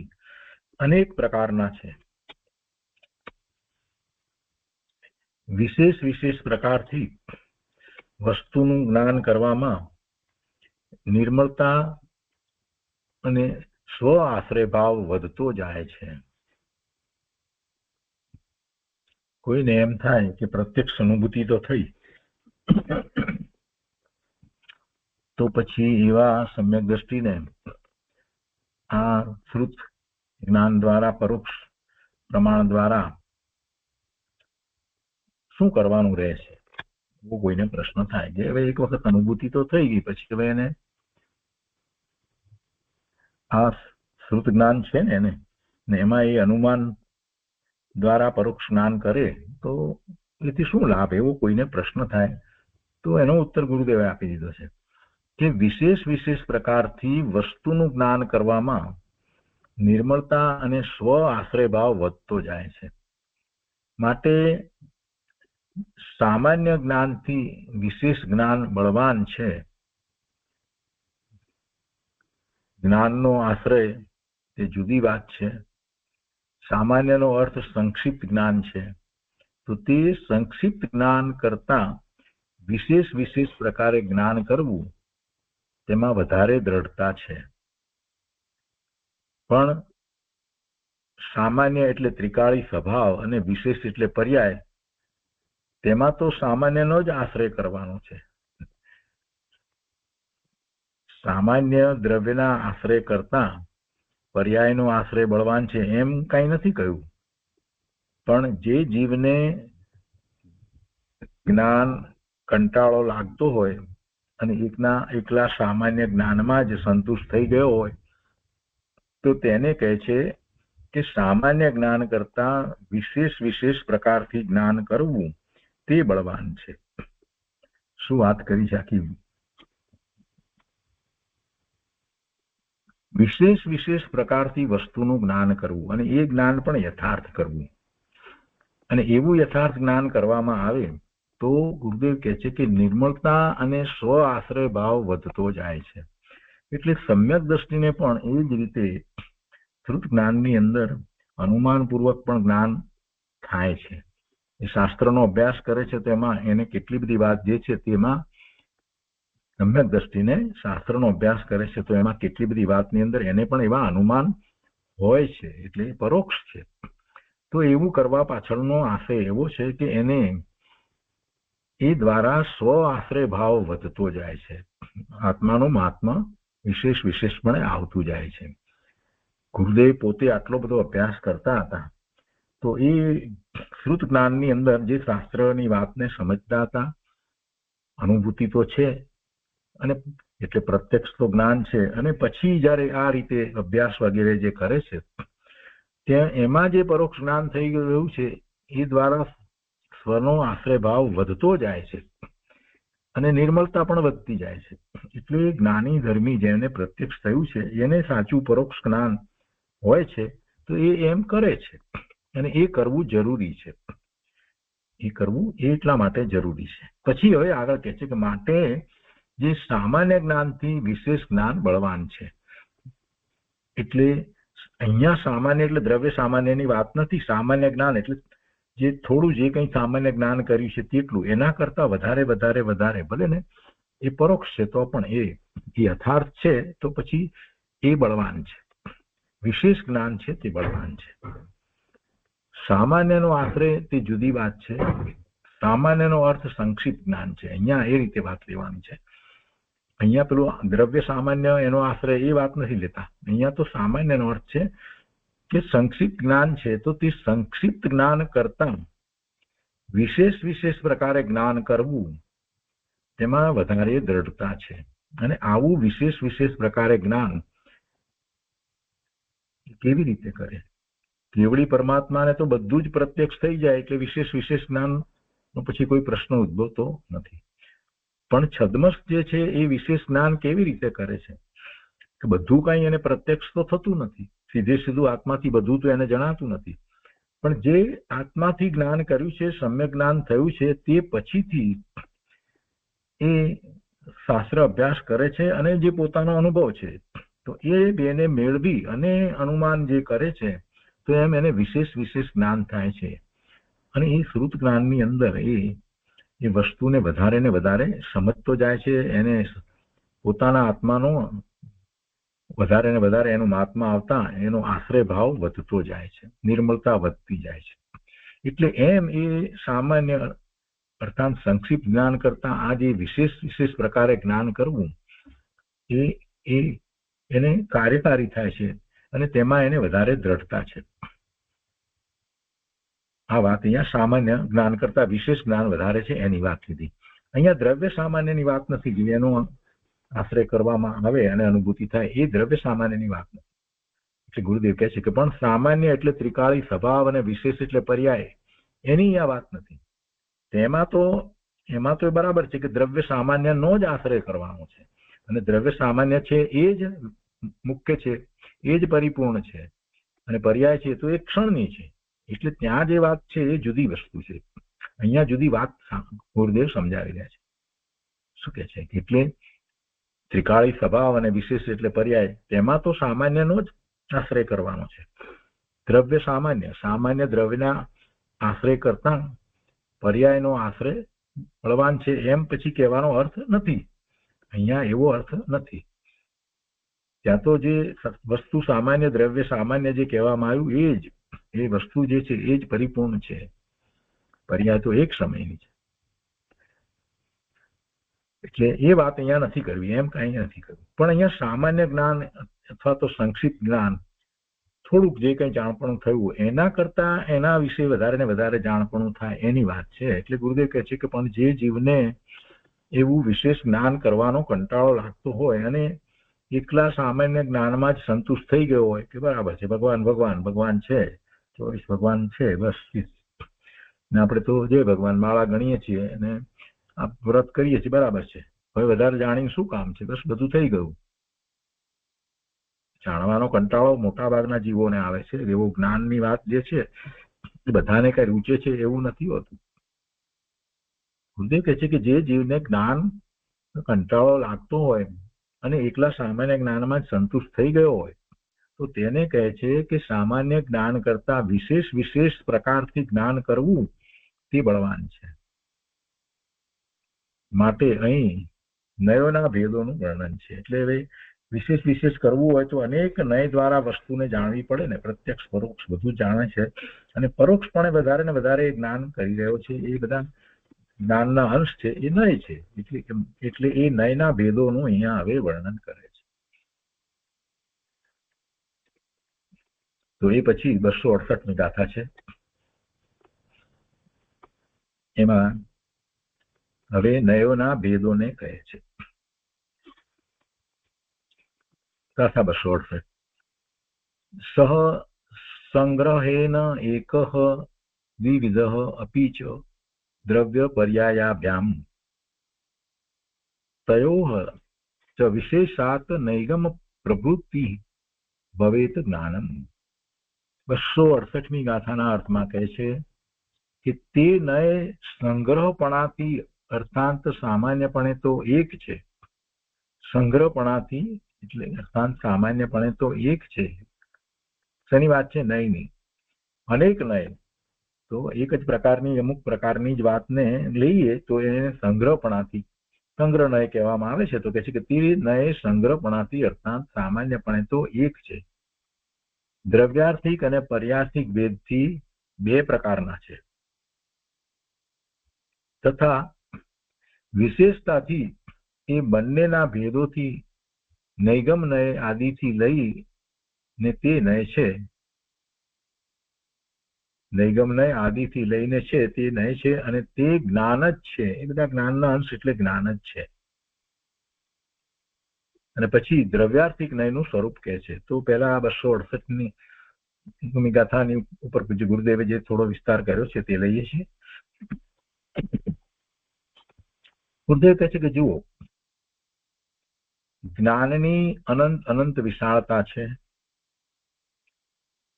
અનેક પ્રકારના છે. વિશેષ વિશેષ પ્રકારથી વસ્તુનું જ્ઞાન કરવામાં નિર્મળતા અને સ્વ આશ્રય ભાવ વધતો જાય છે. કોઈને એમ થાય કે પ્રત્યક્ષ અનુભૂતિ તો થઈ, તો પછી એવા સમ્યક દ્રષ્ટિને આ શ્રુત જ્ઞાન દ્વારા પરોક્ષ પ્રમાણ દ્વારા શું કરવાનું રહેશે, એવો કોઈને પ્રશ્ન થાય કે હવે એક વખત અનુભૂતિ તો થઈ ગઈ, પછી હવે એને આ શ્રુત જ્ઞાન છે ને એને એમાં એ અનુમાન દ્વારા પરોક્ષ જ્ઞાન કરે તો એથી શું લાભ, એવો કોઈને પ્રશ્ન થાય. તો એનો ઉત્તર ગુરુદેવે આપી દીધો છે કે વિશેષ વિશેષ પ્રકારથી વસ્તુનું જ્ઞાન કરવામાં નિર્મળતા અને સ્વ આશ્રય ભાવ વધતો જાય છે. માટે સામાન્ય જ્ઞાનથી વિશેષ જ્ઞાન બળવાન છે. જ્ઞાનનો આશ્રય તે જુદી વાત છે. સામાન્યનો અર્થ સંક્ષિપ્ત જ્ઞાન છે, તો તે સંક્ષિપ્ત જ્ઞાન કરતા વિશેષ વિશેષ પ્રકારે જ્ઞાન કરવું તેમાં વધારે દ્રઢતા છે. પણ સામાન્ય એટલે ત્રિકાળી સ્વભાવ અને વિશેષ એટલે પર્યાય, તેમાં તો સામાન્યનો જ આશ્રય કરવાનો છે. સામાન્ય દ્રવ્યના આશ્રય કરતા પર્યાયનો આશ્રય બળવાન છે એમ કઈ નથી કહ્યું. પણ જે જીવને જ્ઞાન કંટાળો લાગતો હોય અને એકલા સામાન્ય જ્ઞાનમાં જ સંતુષ્ટ થઈ ગયો હોય તો તેને કહે છે કે સામાન્ય જ્ઞાન કરતા વિશેષ વિશેષ પ્રકારથી જ્ઞાન કરવું તે બળવાન છે. શું વાત કરી શકી. વિશેષ વિશેષ પ્રકારથી વસ્તુનું જ્ઞાન કરવું અને એ જ્ઞાન પણ યથાર્થ કરવું, અને એવું યથાર્થ જ્ઞાન કરવામાં આવે તો ગુરુદેવ કહે છે કે નિર્મળતા અને સ્વ આશ્રય ભાવ વધતો જાય છે. એટલે સમ્યક દ્રષ્ટિને પણ એ જ રીતે શ્રુત જ્ઞાનની અંદર અનુમાનપૂર્વક પણ જ્ઞાન થાય છે. એ શાસ્ત્રનો અભ્યાસ કરે છે તેમાં એને કેટલી બધી વાત જે છે તેમાં સમ્યક દ્રષ્ટિને શાસ્ત્રનો અભ્યાસ કરે છે તો એમાં કેટલી બધી વાતની અંદર એને પણ એવા અનુમાન હોય છે, એટલે પરોક્ષ છે. તો એવું કરવા પાછળનો આશય એવો છે કે એને એ દ્વારા સ્વ આશ્રય ભાવ વધતો જાય છે. આત્માનું મહાત્મા વિશેષ વિશેષપણે આવતું જાય છે. ગુરુદેવ પોતે આટલો બધો અભ્યાસ કરતા હતા તો એ શ્રુત જ્ઞાનની અંદર જે શાસ્ત્રની વાતને સમજતા હતા, અનુભૂતિ તો છે અને એટલે પ્રત્યક્ષ તો જ્ઞાન છે, અને પછી જયારે આ રીતે અભ્યાસ વગેરે જે કરે છે ત્યાં એમાં જે પરોક્ષ જ્ઞાન થઈ ગયું છે એ દ્વારા સ્વનો આશ્રય ભાવ વધતો જાય છે અને નિર્મળતા પણ વધતી જાય છે. એટલે જ્ઞાની ધર્મી જેને પ્રત્યક્ષ થયું છે એને સાચું પરોક્ષ જ્ઞાન હોય છે તો એ એમ કરે છે, અને એ કરવું જરૂરી છે. એ કરવું એટલા માટે જરૂરી છે. પછી હવે આગળ કહે છે કે માટે જે સામાન્ય જ્ઞાનથી વિશેષ જ્ઞાન બળવાન છે. એટલે અહીંયા સામાન્ય એટલે દ્રવ્ય સામાન્યની વાત નથી. સામાન્ય જ્ઞાન એટલે જે થોડું જે કંઈ સામાન્ય જ્ઞાન કર્યું છે તેટલું, એના કરતા વધારે વધારે વધારે ભલે ને એ પરોક્ષ છે તો પણ એ યથાર્થ છે તો પછી એ બળવાન છે. વિશેષ જ્ઞાન છે તે બળવાન છે. સામાન્યનો આશ્રય તે જુદી વાત છે. સામાન્યનો અર્થ સંક્ષિપ્ત જ્ઞાન છે. અહીંયા એ રીતે વાત લેવાની છે. અહીંયા પેલું દ્રવ્ય સામાન્ય એનો આશ્રય એ વાત નથી લેતા. અહીંયા તો સામાન્યનો અર્થ છે કે સંક્ષિપ્ત જ્ઞાન છે તો તે સંક્ષિપ્ત જ્ઞાન કરતા વિશેષ વિશેષ પ્રકારે જ્ઞાન કરવું તેમાં વધારે દ્રઢતા છે. અને આવું વિશેષ વિશેષ પ્રકારે જ્ઞાન કેવી રીતે કરે? કેવળી પરમાત્માને તો બધું જ પ્રત્યક્ષ થઈ જાય એટલે વિશેષ વિશેષ જ્ઞાન પછી કોઈ પ્રશ્ન ઉદ્ભવતો નથી. પણ છદ્મસ જે છે એ વિશેષ જ્ઞાન કેવી રીતે કરે છે કે બધું કઈ એને પ્રત્યક્ષ તો થતું નથી, સીધે સીધું આત્માથી બધું તો એને જણાતું નથી. પણ જે આત્માથી જ્ઞાન કર્યું છે, સમ્યક જ્ઞાન થયું છે, તે પછીથી એ શાસ્ત્ર અભ્યાસ કરે છે અને જે પોતાનો અનુભવ છે તો એ બેને મેળવી અને અનુમાન જે કરે છે તો એમ એને વિશેષ જ્ઞાન થાય છે. અને એ શ્રુત જ્ઞાનની અંદર એ વસ્તુને વધારે ને વધારે સમજતો જાય છે, એને પોતાના આત્માનો વધારે ને વધારે એનું મહાત્મા આવતા એનો આશ્રય ભાવ વધતો જાય છે, નિર્મળતા વધતી જાય છે. એટલે એમ એ સામાન્ય અર્થાત સંક્ષિપ્ત જ્ઞાન કરતા આ જે વિશેષ પ્રકારે જ્ઞાન કરવું એ એને કાર્યકારી થાય છે અને તેમાં એને વધારે દ્રઢતા છે. આ વાત અહીંયા સામાન્ય જ્ઞાન કરતા વિશેષ જ્ઞાન વધારે છે એની વાત લીધી. અહીંયા દ્રવ્ય સામાન્યની વાત નથી કીધી. એનો આશ્રય કરવામાં આવે અને અનુભૂતિ થાય એ દ્રવ્ય સામાન્યની વાત નથી. એટલે ગુરુદેવ કહે છે કે પણ સામાન્ય એટલે ત્રિકાળી સ્વભાવ અને વિશેષ એટલે પર્યાય, એની આ વાત નથી. એમાં તો એ બરાબર છે કે દ્રવ્ય સામાન્યનો જ આશ્રય કરવાનો છે અને દ્રવ્ય સામાન્ય છે એ જ મુખ્ય છે, એ જ પરિપૂર્ણ છે અને પર્યાય છે તો એ ક્ષણની છે. એટલે ત્યાં જે વાત છે એ જુદી વસ્તુ છે. અહીંયા જુદી વાત ગુરુદેવ સમજાવી રહ્યા છે. શું કે છે? એટલે ત્રિકાળી સ્વભાવ અને વિશેષ એટલે પર્યાય, તેમાં તો સામાન્યનો જ આશ્રય કરવાનો છે. દ્રવ્ય સામાન્ય દ્રવ્યના આશ્રય કરતા પર્યાયનો આશ્રય બળવાન છે એમ પછી કહેવાનો અર્થ નથી. અહીંયા એવો અર્થ નથી. ત્યાં તો જે વસ્તુ સામાન્ય દ્રવ્ય સામાન્ય જે કહેવામાં આવ્યું એ વસ્તુ જે છે એ જ પરિપૂર્ણ છે. પર્યાય તો એક સમયની છે. એટલે એ વાત અહીંયા નથી કરવી, એમ કઈ નથી કરવું. પણ અહીંયા સામાન્ય જ્ઞાન અથવા તો સંક્ષિપ્ત જ્ઞાન, થોડુંક જે કંઈ જાણપણું થયું એના કરતા એના વિશે વધારે ને વધારે જાણપણું થાય એની વાત છે. એટલે ગુરુદેવ કહે છે કે પણ જે જીવને એવું વિશેષ જ્ઞાન કરવાનો કંટાળો લાગતો હોય અને એકલા સામાન્ય જ્ઞાનમાં જ સંતુષ્ટ થઈ ગયો હોય કે બરાબર છે, ભગવાન છે, 24 ભગવાન છે, બસ ને આપણે તો જે ભગવાન માળા ગણીએ છીએ અને આ વ્રત કરીએ છીએ, બરાબર છે, હવે વધારે જાણીને શું કામ છે, બસ બધું થઈ ગયું. જાણવાનો કંટાળો મોટા ભાગના જીવોને આવે છે. એવો જ્ઞાનની વાત જે છે એ બધાને કઈ રૂચે છે એવું નથી હોતું. ગુરુદેવ કહે છે કે જે જીવને જ્ઞાન કંટાળો લાગતો હોય અને એકલા સામાન્ય જ્ઞાનમાં જ સંતુષ્ટ થઈ ગયો હોય તો તેને કહે છે કે સામાન્ય જ્ઞાન કરતા વિશેષ પ્રકારથી જ્ઞાન કરવું તે બળવાન છે. માટે અહીં નયોના ભેદોનું વર્ણન છે. એટલે હવે વિશેષ કરવું હોય તો અનેક નય દ્વારા વસ્તુને જાણવી પડે ને. પ્રત્યક્ષ પરોક્ષ બધું જાણે છે અને પરોક્ષપણે વધારે ને વધારે જ્ઞાન કરી રહ્યો છે. એ બધા જ્ઞાનના અંશ છે, એ નય છે. એટલે એ નયના ભેદોનું અહીંયા હવે વર્ણન કરે છે. તો એ પછી 268ની ગાથા છે. એમાં હવે નયોના ભેદોને કહે છે. ગાથા 268. સહ સંગ્रहेन એકઃ દ્વિવિધઃ અપિ ચ દ્રવ્ય પર્યાયાભ્યામ તયોઃ ચ વિશેષાત નૈગમ પ્રવૃત્તિ ભવેત જ્ઞાનમ. 268મી ગાથાના અર્થમાં કહે છે કે તે નય સંગ્રહપણાથી અર્થાંત સામાન્યપણે તો એક છે. સંગ્રહપણાથી એટલે અર્થાંત સામાન્યપણે તો એક છે. શેની વાત છે? નયની. અનેક નય તો એક જ પ્રકારની અમુક પ્રકારની જ વાતને લઈએ તો એને સંગ્રહપણાથી સંગ્રહ નય કહેવામાં આવે છે. તો કહે છે કે તે નય સંગ્રહપણાથી અર્થાંત સામાન્યપણે તો એક છે. દ્રવ્યાર્થિક અને પર્યાર્થિક ભેદથી બે પ્રકારના છે તથા વિશેષતાથી એ બંનેના ભેદોથી નૈગમ નય આદિથી લઈ ને તે નય છે. નૈગમ નય આદિથી લઈને છે તે નય છે અને તે જ્ઞાન જ છે. એ બધા જ્ઞાનના અંશ એટલે જ્ઞાન જ છે. અને પછી દ્રવ્યાર્થિક નયનું સ્વરૂપ કહે છે. તો પહેલા 268ની ગાથાની ઉપર પૂજ્ય ગુરુદેવે જે થોડો વિસ્તાર કર્યો છે તે લઈએ છીએ. ગુરુદેવ કહે છે કે જુઓ, જ્ઞાનની અનંત વિશાળતા છે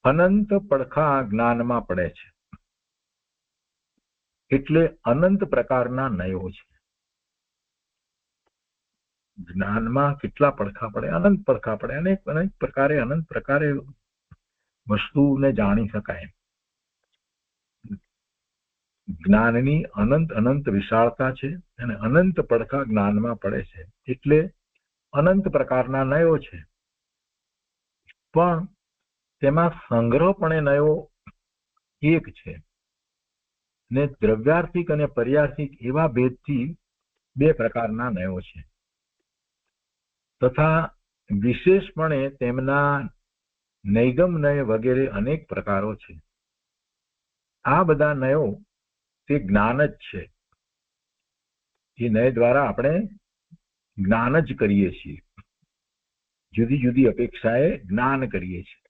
અનંત પડખા જ્ઞાનમાં પડે છે, એટલે અનંત પ્રકારના નયો છે. જ્ઞાનમાં કેટલા પડખા પડે? અનંત પડખા પડે. અનેક અનેક પ્રકારે અનંત પ્રકારે વસ્તુને જાણી શકાય. જ્ઞાનની અનંત અનંત વિશાળતા છે અને અનંત પડખા જ્ઞાનમાં પડે છે, એટલે અનંત પ્રકારના નયો છે. પણ તેમાં સંગ્રહપણે નયો એક છે ને દ્રવ્યાર્થિક અને પર્યાર્થિક એવા ભેદથી બે પ્રકારના નયો છે, તથા વિશેષપણે તેમના નૈગમ નય વગેરે અનેક પ્રકારો છે. આ બધા નયો તે જ્ઞાન જ છે. એ નય દ્વારા આપણે જ્ઞાન જ કરીએ છીએ. જુદી જુદી અપેક્ષાએ જ્ઞાન કરીએ છીએ.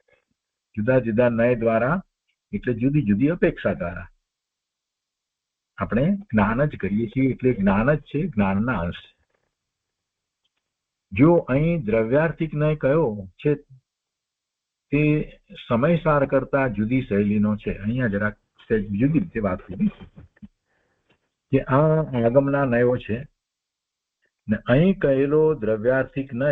જુદા જુદા નય દ્વારા એટલે જુદી જુદી અપેક્ષા દ્વારા આપણે જ્ઞાન જ કરીએ છીએ, એટલે જ્ઞાન જ છે, જ્ઞાનના અંશ. જો અહીં દ્રવ્યાર્થિક નય કયો છે તે સમયસાર કરતા જુદી શૈલીનો છે. અહીંયા જરાક જુદી રીતે વાત કરી કે આ આગમના નયો છે ને અહીં કહેલો દ્રવ્યાર્થિક નય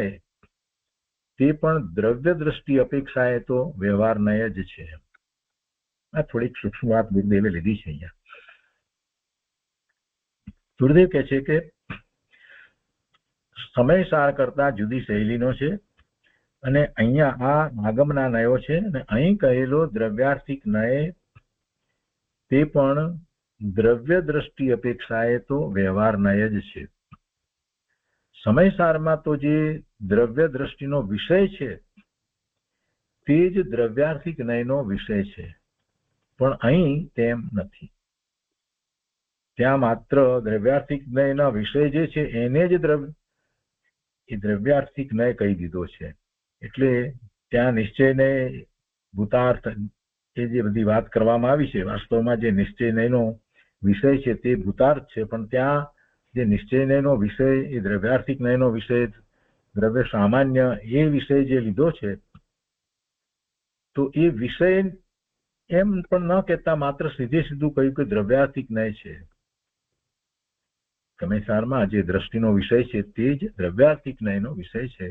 તે પણ દ્રવ્ય દ્રષ્ટિ અપેક્ષાએ તો વ્યવહાર નય જ છે. આ થોડીક સૂક્ષ્મ વાત ગુરુદેવે લીધી છે. અહીંયા ગુરુદેવ કહે છે કે સમયસાર કરતા જુદી શૈલીનો છે અને અહીંયા આ આગમના નયો છે અને અહીં કહેલો દ્રવ્યાર્થિક નય તે પણ દ્રવ્ય દ્રષ્ટિ અપેક્ષાએ તો વ્યવહાર નય જ છે. સમયસારમાં તો જે દ્રવ્ય દ્રષ્ટિનો વિષય છે તે જ દ્રવ્યાર્થિક નયનો વિષય છે, પણ અહીં તેમ નથી. ત્યાં માત્ર દ્રવ્યાર્થિક નયના વિષય જે છે એને જ દ્રવ્યાર્થિક નય કહી દીધો છે. એટલે ત્યાં નિશ્ચયને ભૂતાર્થ એ જે બધી વાત કરવામાં આવી છે, વાસ્તવમાં જે નિશ્ચય નયનો વિષય છે તે ભૂતાર્થ છે, પણ ત્યાં જે નિશ્ચય નયનો વિષય એ દ્રવ્યાર્થિક નયનો વિષય દ્રવ્ય સામાન્ય એ વિષય જે લીધો છે, તો એ વિષય એમ પણ ન કહેતા માત્ર સીધે સીધું કહ્યું કે દ્રવ્યાર્થિક નય છે. સમયસારમાં જે દ્રષ્ટિનો વિષય છે તે જ દ્રવ્યાર્થિક નયનો વિષય છે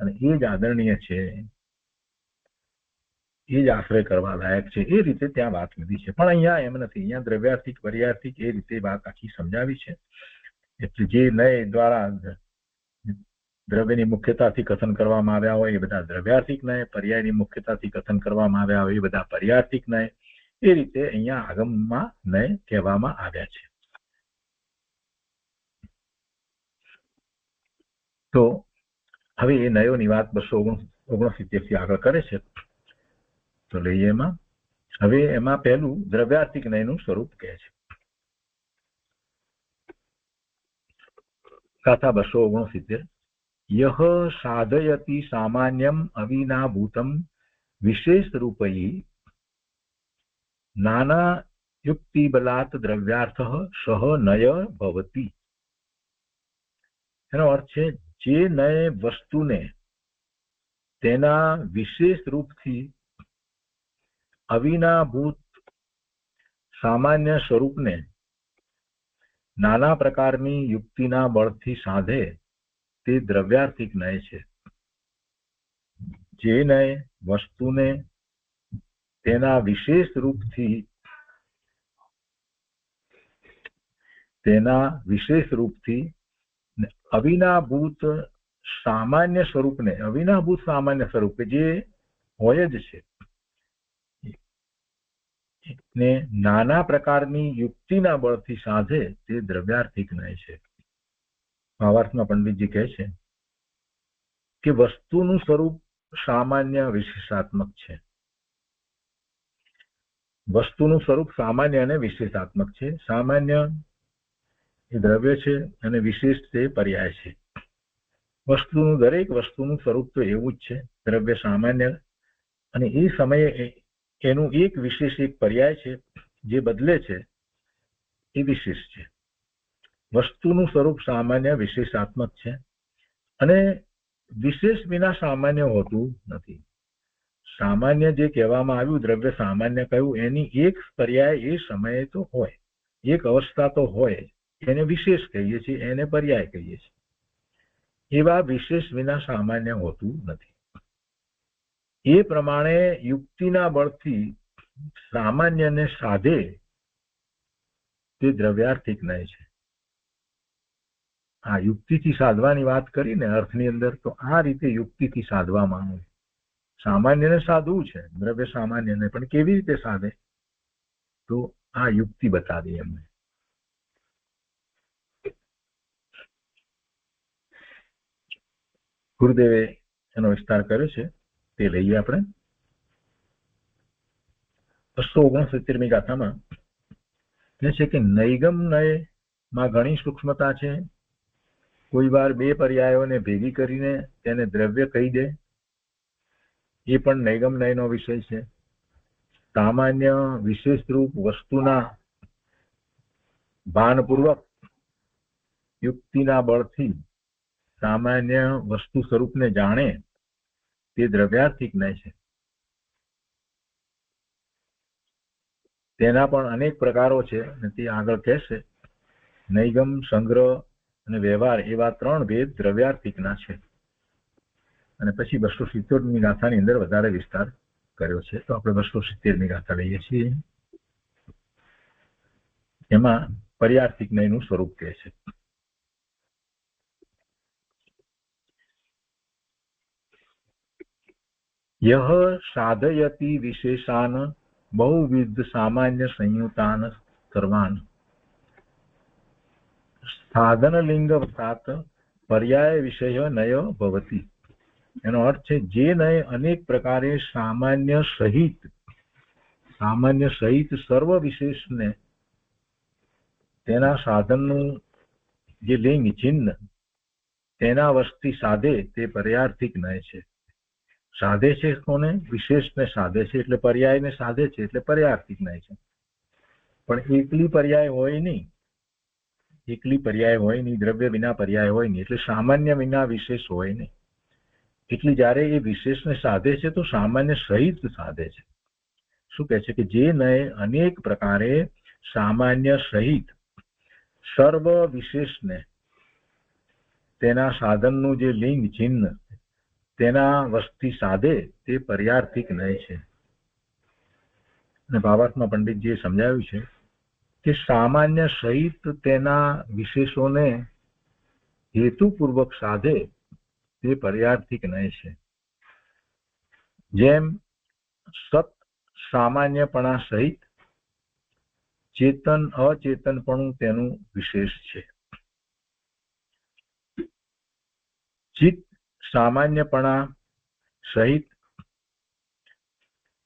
અને એ જ આદરણીય છે, એ જ આશ્રય કરવા લાયક છે. એ રીતે ત્યાં વાત લીધી છે. પણ અહીંયા એમ નથી. અહીંયા દ્રવ્યાર્થિક પર્યાર્થિક એ રીતે વાત આખી સમજાવી છે. એટલે જે નય દ્વારા દ્રવ્યની મુખ્યતાથી કથન કરવામાં આવ્યા હોય એ બધા દ્રવ્યાર્થિક નય, પર્યાયની મુખ્યતાથી કથન કરવામાં આવ્યા હોય એ બધા પર્યાર્થિક નય, એ રીતે અહીંયા આગમમાં નય કહેવામાં આવ્યા છે. તો હવે એ નયોની વાત 269 થી આગળ કરે છે. તો લઈએ એમાં. હવે એમાં પહેલું દ્રવ્યાર્થિક નયનું સ્વરૂપ કહે છે. ગાથા 269. યહ સાધયતિ સામાન્યમ અવિનાભૂતમ વિશેષ રૂપૈ નાના યુક્તિ બલાત દ્રવ્યાર્થ સહ નય ભવતી. એનો અર્થ છે જે નય વસ્તુને તેના વિશેષ રૂપથી અવિનાભૂત સામાન્ય સ્વરૂપને નાના પ્રકારની યુક્તિના બળથી સાધે તે દ્રવ્યાર્થિક નય છે. જે નય વસ્તુને તેના વિશેષ રૂપથી અવિનાભૂત સામાન્ય સ્વરૂપને, અવિનાભૂત સામાન્ય સ્વરૂપે જે હોય જ છે ને નાના પ્રકારની યુક્તિના બળથી સાધે તે દ્રવ્યાર્થિક નય છે. ભાવાર્થમાં પંડિતજી કહે છે કે વસ્તુનું સ્વરૂપ સામાન્ય વિશેષાત્મક છે. વસ્તુનું સ્વરૂપ સામાન્ય અને વિશેષાત્મક છે. સામાન્ય એ દ્રવ્ય છે અને વિશેષ તે પર્યાય છે. દરેક વસ્તુનું સ્વરૂપ તો એવું જ છે, દ્રવ્ય સામાન્ય, અને એ સમયે એનું એક વિશેષ એક પર્યાય છે જે બદલે છે એ વિશેષ છે. વસ્તુનું સ્વરૂપ સામાન્ય વિશેષાત્મક છે અને વિશેષ વિના સામાન્ય હોતું નથી. સામાન્ય જે કહેવામાં આવ્યું, દ્રવ્ય સામાન્ય કહ્યું, એની એક પર્યાય એ સમયે તો હોય, એક અવસ્થા તો હોય, એને વિશેષ કહીએ છીએ, એને પર્યાય કહીએ છીએ. એવા વિશેષ વિના સામાન્ય હોતું નથી. એ પ્રમાણે યુક્તિના બળથી સામાન્યને સાધે તે દ્રવ્યાર્થિક નય છે. આ યુક્તિથી સાધવાની વાત કરીને અર્થની અંદર, તો આ રીતે યુક્તિથી સાધવામાં આવે. સામાન્યને સાધવું છે, દ્રવ્ય સામાન્યને, પણ કેવી રીતે સાધે? તો આ યુક્તિ બતાવી એમને. ગુરુદેવે એનો વિસ્તાર કર્યો છે, તે લઈએ આપણે. 269મી ગાથામાં કહે છે કે નૈગમ નયમાં ઘણી સૂક્ષ્મતા છે. કોઈ વાર બે પર્યાયોને ભેગી કરીને તેને દ્રવ્ય કહી દે, એ પણ નૈગમ નયનો વિષય છે. સામાન્ય વિશેષ રૂપ વસ્તુના ભાનપૂર્વક યુક્તિના બળથી સામાન્ય વસ્તુ સ્વરૂપને જાણે તે દ્રવ્યાર્થિક નય છે. તેના પણ અનેક પ્રકારો છે, અને તે આગળ કહેશે. નૈગમ, સંગ્રહ અને વ્યવહાર એવા 3 ભેદ દ્રવ્યાર્થિકના છે. અને પછી 270મી ગાથાની અંદર વધારે વિસ્તાર કર્યો છે. તો આપણે 270મી ગાથા લઈએ છીએ. એમાં પર્યાર્થિક નયનું સ્વરૂપ કહે છે. યહ સાધયતિ વિશેષાન બહુવિધ સામાન્ય સંયુતાન સર્વાન સાધનલિંગવતાત પર્યાય વિષય નય ભવતિ. એનો અર્થ છે, જે નય અનેક પ્રકારે સામાન્ય સહિત સર્વ વિશેષને તેના સાધનનું જે લિંગ ચિહ્ન તેના વસ્તી સાધે તે પર્યાર્થિક નય છે. સાધે છે કોને? વિશેષને સાધે છે, એટલે પર્યાયને સાધે છે, એટલે પર્યાર્થિક નય છે. પણ એકલી પર્યાય હોય નહીં, દ્રવ્ય વિના પર્યાય હોય નહીં, એટલે સામાન્ય વિના વિશેષ હોય નહીં. એટલે જ્યારે એ વિશેષને સાધે છે તો સામાન્ય સહિત સાધે છે. શું કહે છે કે જે નય અનેક પ્રકારે સામાન્ય સહિત સર્વ વિશેષને તેના સાધનનું જે લિંગ ચિહ્ન તેના વસ્તી સાધે તે પર્યાર્થિક નય છે. અને ભાવાર્થમાં પંડિતજીએ સમજાવ્યું છે કે સામાન્ય સહિત તેના વિશેષોને હેતુપૂર્વક સાધે તે પર્યાર્થિક નય છે. જેમ સત સામાન્યપણા સહિત ચેતન અચેતનપણું તેનું વિશેષ છે. ચિત્ત સામાન્યપણા સહિત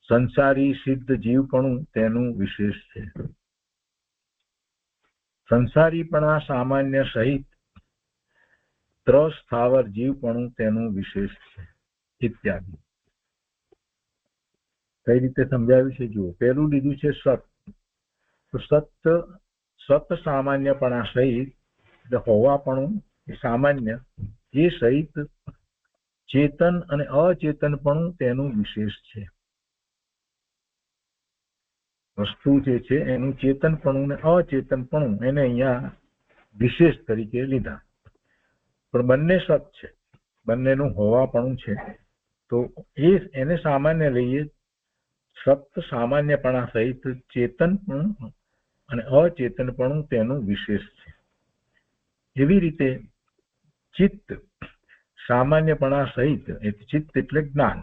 સંસારી સિદ્ધ જીવપણું તેનું વિશેષ છે. સંસારીપણા સામાન્ય સહિત સ્થાવર જીવપણું તેનું વિશેષ છે, ઇત્યાદિ. કઈ રીતે સમજાવ્યું છે જુઓ. પહેલું લીધું છે સત. તો સત સામાન્યપણા સહિત એટલે હોવાપણું એ સામાન્ય, એ સહિત ચેતન અને અચેતનપણું તેનું વિશેષ છે. વસ્તુ જે છે એનું ચેતનપણું ને અચેતનપણું એને અહીંયા વિશેષ તરીકે લીધા. પણ બંને સત છે, બંનેનું હોવાપણું છે, તો એને સામાન્ય લઈએ. સત સામાન્યપણા સહિત ચેતનપણું અને અચેતનપણું તેનું વિશેષ છે. એવી રીતે ચિત્ત સામાન્યપણા સહિત, ચિત્ત એટલે જ્ઞાન,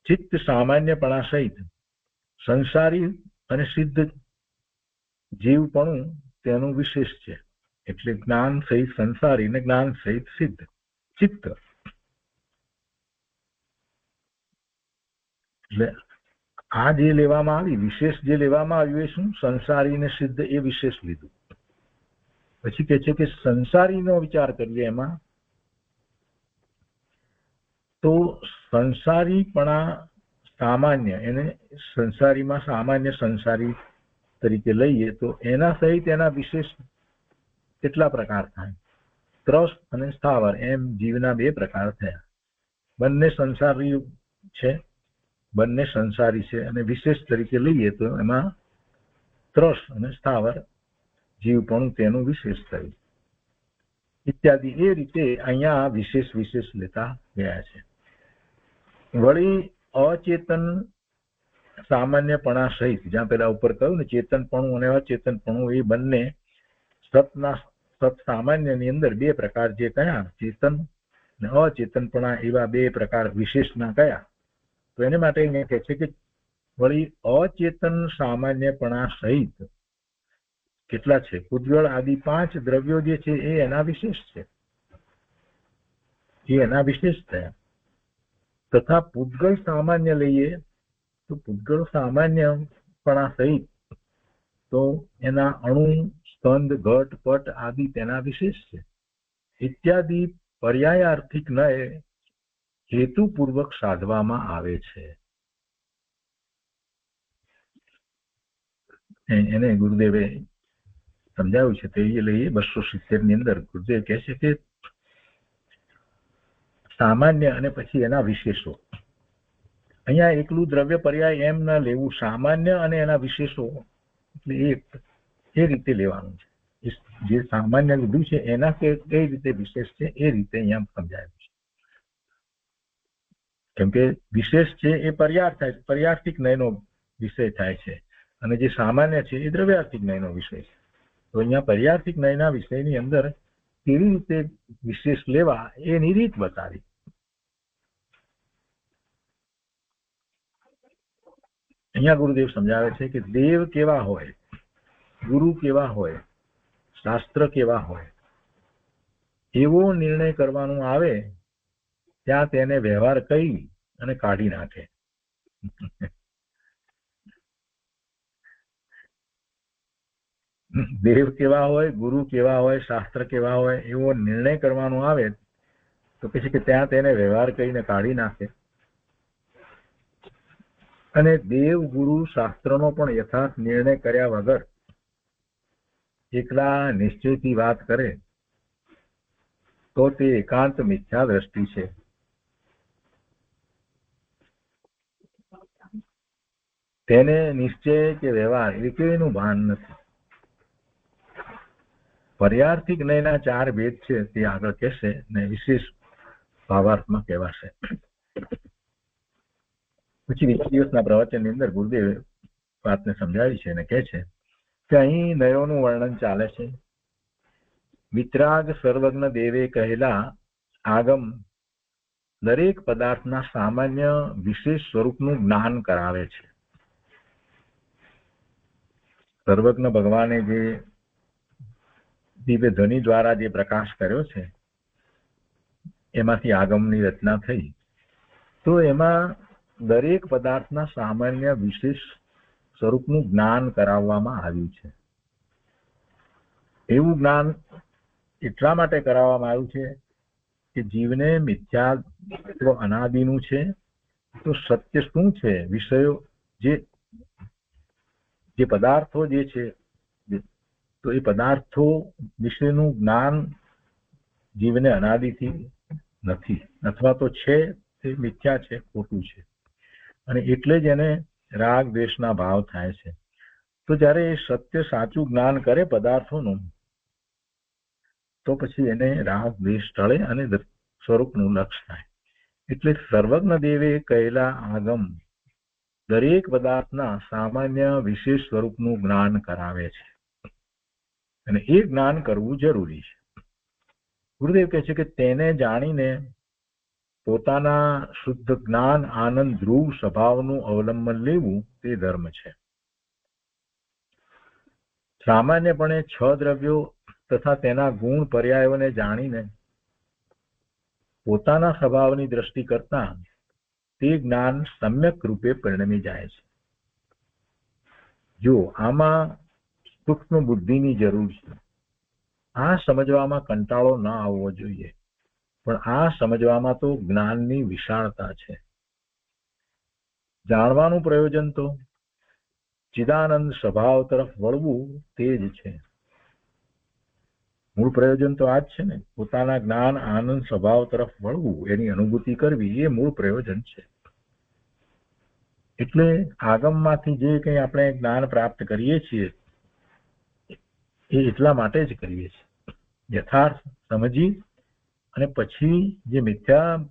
ચિત્ત સામાન્યપણા સહિત સંસારી અને સિદ્ધ જીવપણું તેનું વિશેષ છે. એટલે જ્ઞાન સહિત સંસારી ને જ્ઞાન સહિત સિદ્ધ ચિત્ત. એટલે આ જે લેવામાં આવી વિશેષ, જે લેવામાં આવ્યું એ શું? સંસારી ને સિદ્ધ એ વિશેષ લીધું. પછી કે છે કે સંસારીનો વિચાર કરીએ એમાં, તો સંસારીપણા સામાન્ય, એને સંસારીમાં સામાન્ય સંસારી તરીકે લઈએ તો એના સહિત એના વિશેષ કેટલા પ્રકાર થાય? ત્રસ્ત અને સ્થાવર એમ જીવના 2 પ્રકાર થયા. બંને સંસારી છે બંને સંસારી છે, અને વિશેષ તરીકે લઈએ તો એમાં ત્રસ અને સ્થાવર જીવપણું તેનું વિશેષ થયું ઇત્યાદિ. એ રીતે અહીંયા વિશેષ વિશેષ લેતા ગયા છે. વળી અચેતન સામાન્યપણા સહિત, જ્યાં પેલા ઉપર કહ્યું ને ચેતનપણું અને અચેતનપણું, એ બંને સત સામાન્યની અંદર બે પ્રકાર જે કયા, ચેતન અને અચેતનપણા, એવા બે પ્રકાર વિશેષના કયા. તો એને માટે અહીંયા કહે છે કે વળી અચેતન સામાન્યપણા સહિત કેટલા છે? પૂતગળ આદિ 5 દ્રવ્યો જે છે એ એના વિશેષ છે, એ એના વિશેષ થયા. તથા પૂતગળ સામાન્ય લઈએ તો પૂતગળ સામાન્યપણા સહિત તો એના અણુ, સ્કંદ, ઘટ, પટ આદિ તેના વિશેષ છે. ઇત્યાદિ પર્યાયાર્થિક નય હેતુપૂર્વક સાધવામાં આવે છે. એને ગુરુદેવે સમજાવ્યું છે. તે લઈએ 270 ની અંદર ગુરુદેવ કહે છે કે સામાન્ય અને પછી એના વિશેષો. અહીંયા એકલું દ્રવ્ય પર્યાય એમ ન લેવું, સામાન્ય અને એના વિશેષો એટલે એ રીતે લેવાનું છે. જે સામાન્ય લીધું છે એના કઈ રીતે વિશેષ છે એ રીતે અહીંયા સમજાયું છે. કેમ કે વિશેષ છે એ પર્યાર્થિક નયનો વિષય થાય છે, અને જે સામાન્ય છે એ દ્રવ્યાર્થિક નયનો વિષય છે. તો અહીંયા પર્યાર્થિક નયના વિષયની અંદર કેવી રીતે વિશેષ લેવા એની રીત બતાવી. અહીંયા ગુરુદેવ સમજાવે છે કે દેવ કેવા હોય, ગુરુ કેવા હોય, શાસ્ત્ર કેવા હોય, એવો નિર્ણય કરવાનો આવે ત્યાં તેને વ્યવહાર કહી અને કાઢી નાખે. દેવ કેવા હોય, ગુરુ કેવા હોય, શાસ્ત્ર કેવા હોય, એવો નિર્ણય કરવાનો આવે તો પછી કે ત્યાં તેને વ્યવહાર કહીને કાઢી નાખે. અને દેવ, ગુરુ, શાસ્ત્રનો પણ યથાર્થ નિર્ણય કર્યા વગર એકલા નિશ્ચયથી વાત કરે તો તે એકાંત મિથ્યા દ્રષ્ટિ છે. તેને નિશ્ચય કે વ્યવહાર એ કોઈનું ભાન નથી. પર્યાર્થિક નયના 4 ભેદ છે તે આગળ કહેશે ને વિશેષ ભાવાર્થમાં કહેવાશે. પછી બીજા દિવસના પ્રવચનની અંદર ગુરુદેવ વાતને સમજાવી છે અને કહે છે કે અહીં નયોનું વર્ણન ચાલે છે. વિતરાગ સર્વજ્ઞ દેવે કહેલા આગમ દરેક પદાર્થના સામાન્ય વિશેષ સ્વરૂપનું જ્ઞાન કરાવે છે. સર્વજ્ઞ ભગવાને જે દિવ્ય ધ્વનિ દ્વારા જે પ્રકાશ કર્યો છે એમાંથી આગમની રચના થઈ, તો એમાં દરેક પદાર્થના સામાન્ય વિશેષ સ્વરૂપનું જ્ઞાન કરાવવામાં આવ્યું છે. એવું જ્ઞાન એટલા માટે કરાવવામાં આવ્યું છે કે જીવને મિથ્યાત્વ અનાદિનું છે, તો સત્ય શું છે, વિષયો જે પદાર્થો જે છે તો એ પદાર્થો વિશેનું જ્ઞાન જીવને અનાદિથી નથી, અથવા તો છે તે મિથ્યા છે, ખોટું છે, અને એટલે જ એને રાગ દ્વેષના ભાવ થાય છે. તો જ્યારે એ સત્ય સાચું જ્ઞાન કરે પદાર્થોનું, તો પછી એને રાગ દ્વેષ ટળે અને સ્વરૂપનું લક્ષ થાય. એટલે સર્વજ્ઞ દેવે કહેલા આગમ દરેક પદાર્થના સામાન્ય વિશેષ સ્વરૂપનું જ્ઞાન કરાવે છે, અને એ જ્ઞાન કરવું જરૂરી છે. ગુરુદેવ કહે છે કે તેને જાણીને પોતાના શુદ્ધ જ્ઞાન આનંદ ધ્રુવ સ્વભાવનું અવલંબન લેવું તે ધર્મ છે. સામાન્યપણે 6 દ્રવ્યો તથા તેના ગુણ પર્યાયોને જાણીને પોતાના સ્વભાવની દ્રષ્ટિ કરતા તે જ્ઞાન સમ્યક રૂપે પરિણમી જાય છે. જો આમાં સૂક્ષ્મ બુદ્ધિની જરૂર છે. આ સમજવામાં કંટાળો ન આવવો જોઈએ, પણ આ સમજવામાં તો જ્ઞાનની વિશાળતા છે. જાણવાનું પ્રયોજન તો ચિદાનંદ સ્વભાવ તરફ વળવું તે જ છે. મૂળ પ્રયોજન તો આ જ છે ને, પોતાના જ્ઞાન આનંદ સ્વભાવ તરફ વળવું, એની અનુભૂતિ કરવી, એ મૂળ પ્રયોજન છે. એટલે આગમમાંથી જે કંઈ આપણે જ્ઞાન પ્રાપ્ત કરીએ છીએ એ એટલા માટે જ કરીએ છીએ, યથાર્થ સમજી અને પછી જે મિથ્યા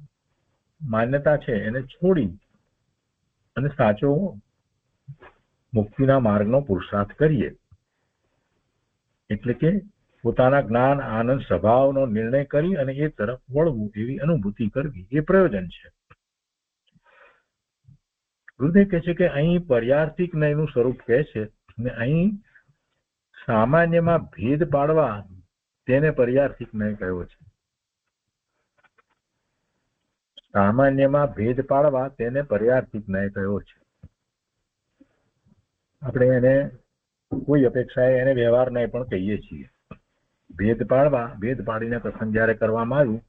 માન્યતા છે એને છોડી અને સાચો મુક્તિના માર્ગનો પુરુષાર્થ કરીએ. એટલે કે પોતાના જ્ઞાન આનંદ સ્વભાવનો નિર્ણય કરી અને એ તરફ વળવું, એવી અનુભૂતિ કરવી, એ પ્રયોજન છે. ગુરુદેવ કહે છે કે અહીં પર્યાર્થિક નયનું સ્વરૂપ કહે છે અને અહીં સામાન્યમાં ભેદ પાડવા તેને પર્યાર્થિક નય કહ્યો છે. સામાન્યમાં ભેદ પાડવા તેને પર્યાર્થિક નય કહ્યો છે. આપણે એને કોઈ અપેક્ષાએ એને વ્યવહાર નય પણ કહીએ છીએ. ભેદ પાડીને કથન જ્યારે કરવામાં આવ્યું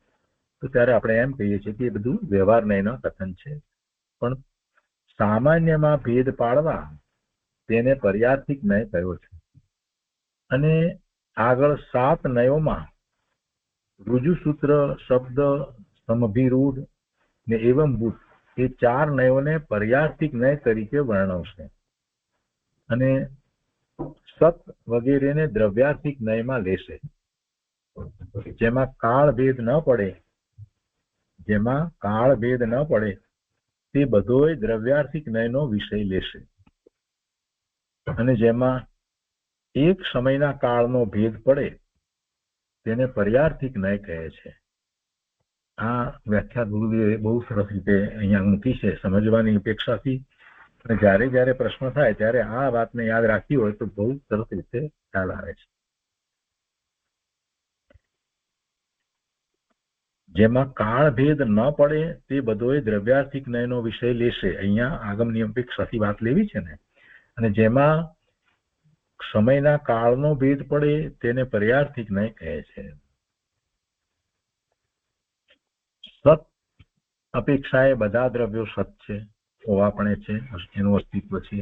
તો ત્યારે આપણે એમ કહીએ છીએ કે એ બધું વ્યવહાર નયનો કથન છે. પણ સામાન્યમાં ભેદ પાડવા તેને પર્યાર્થિક નય કહ્યો છે. અને આગળ 7 નયોમાં ઋજુસૂત્ર, શબ્દ, સમભિરૂઢ ને એવંભૂત એ 4 નયોને પર્યાર્થિક નય તરીકે વર્ણવશે અને સત વગેરેને દ્રવ્યાર્થિક નયમાં લેશે. જેમાં કાળ ભેદ ન પડે તે બધોય દ્રવ્યાર્થિક નયનો વિષય લેશે. અને જેમાં એક સમયના કાળનો ભેદ પડે તેને પર્યાર્થિક નય કહે છે. આ વ્યાખ્યા ગુરુદેવે બહુ સરસ રીતે અહીંયા મૂકી છે સમજવાની અપેક્ષાથી. અને જ્યારે જ્યારે પ્રશ્ન થાય ત્યારે આ વાતને યાદ રાખી હોય તો બહુ સરસ રીતે ખ્યાલ આવે છે. જેમાં કાળ ભેદ ન પડે તે બધોય દ્રવ્યાર્થિક નયનો વિષય લેશે. અહીંયા આગમની અપેક્ષાથી વાત લેવી છે ને. અને જેમાં સમયના કાળનો ભેદ પડે તેને પર્યાર્થિક નય કહે છે. સત અપેક્ષાએ બધા દ્રવ્યો સત છે, હોવાપણે છે, એનું અસ્તિત્વ છે,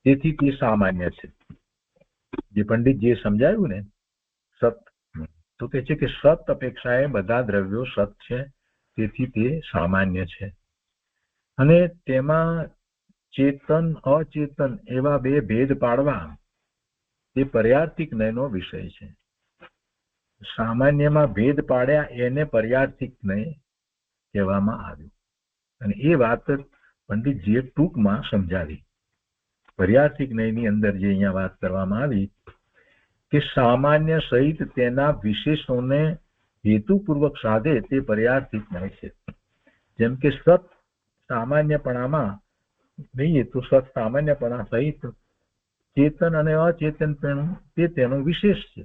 તેથી તે સામાન્ય છે. જે પંડિતજીએ સમજાવ્યું ને સત, તો કે છે કે સત અપેક્ષાએ બધા દ્રવ્યો સત છે, તેથી તે સામાન્ય છે. અને તેમાં ચેતન અચેતન એવા 2 ભેદ પાડવા તે પર્યાર્થિક નયનો વિષય છે. સામાન્યમાં ભેદ પાડ્યા એને પર્યાર્થિક નય કહેવામાં આવ્યું. અને એ વાત પંડિતજીએ ટૂંકમાં સમજાવી. પર્યાર્થિક નયની અંદર જે અહીંયા વાત કરવામાં આવી કે સામાન્ય સહિત તેના વિશેષોને હેતુપૂર્વક સાધે તે પર્યાર્થિક નય છે. જેમ કે સત સામાન્યપણામાં લઈએ તો સત સામાન્યપણા સહિત ચેતન અને અચેતનપણું તે તેનો વિશેષ છે.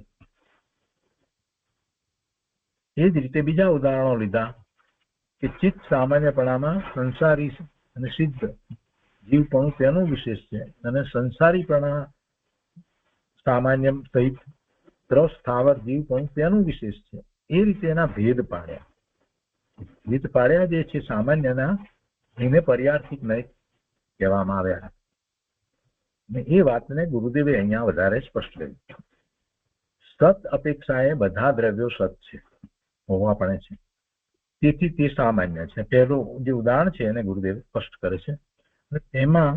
એ જ રીતે બીજા ઉદાહરણો લીધા કે ચિત્ત સામાન્યપણામાં સંસારી અને સિદ્ધ જીવપણું તેનું વિશેષ છે અને સંસારીપણા સામાન્ય સહિત સ્થાવર જીવપણું તેનું વિશેષ છે. એ રીતે એના ભેદ પાડ્યા જે છે સામાન્યના, એને પર્યાર્થિક નય કહેવામાં આવ્યા. અને એ વાતને ગુરુદેવે અહીંયા વધારે સ્પષ્ટ કરી. સત અપેક્ષાએ બધા દ્રવ્યો સત છે, હોવાપણે છે, તેથી તે સામાન્ય છે. પહેલું જે ઉદાહરણ છે એને ગુરુદેવ સ્પષ્ટ કરે છે. અને તેમાં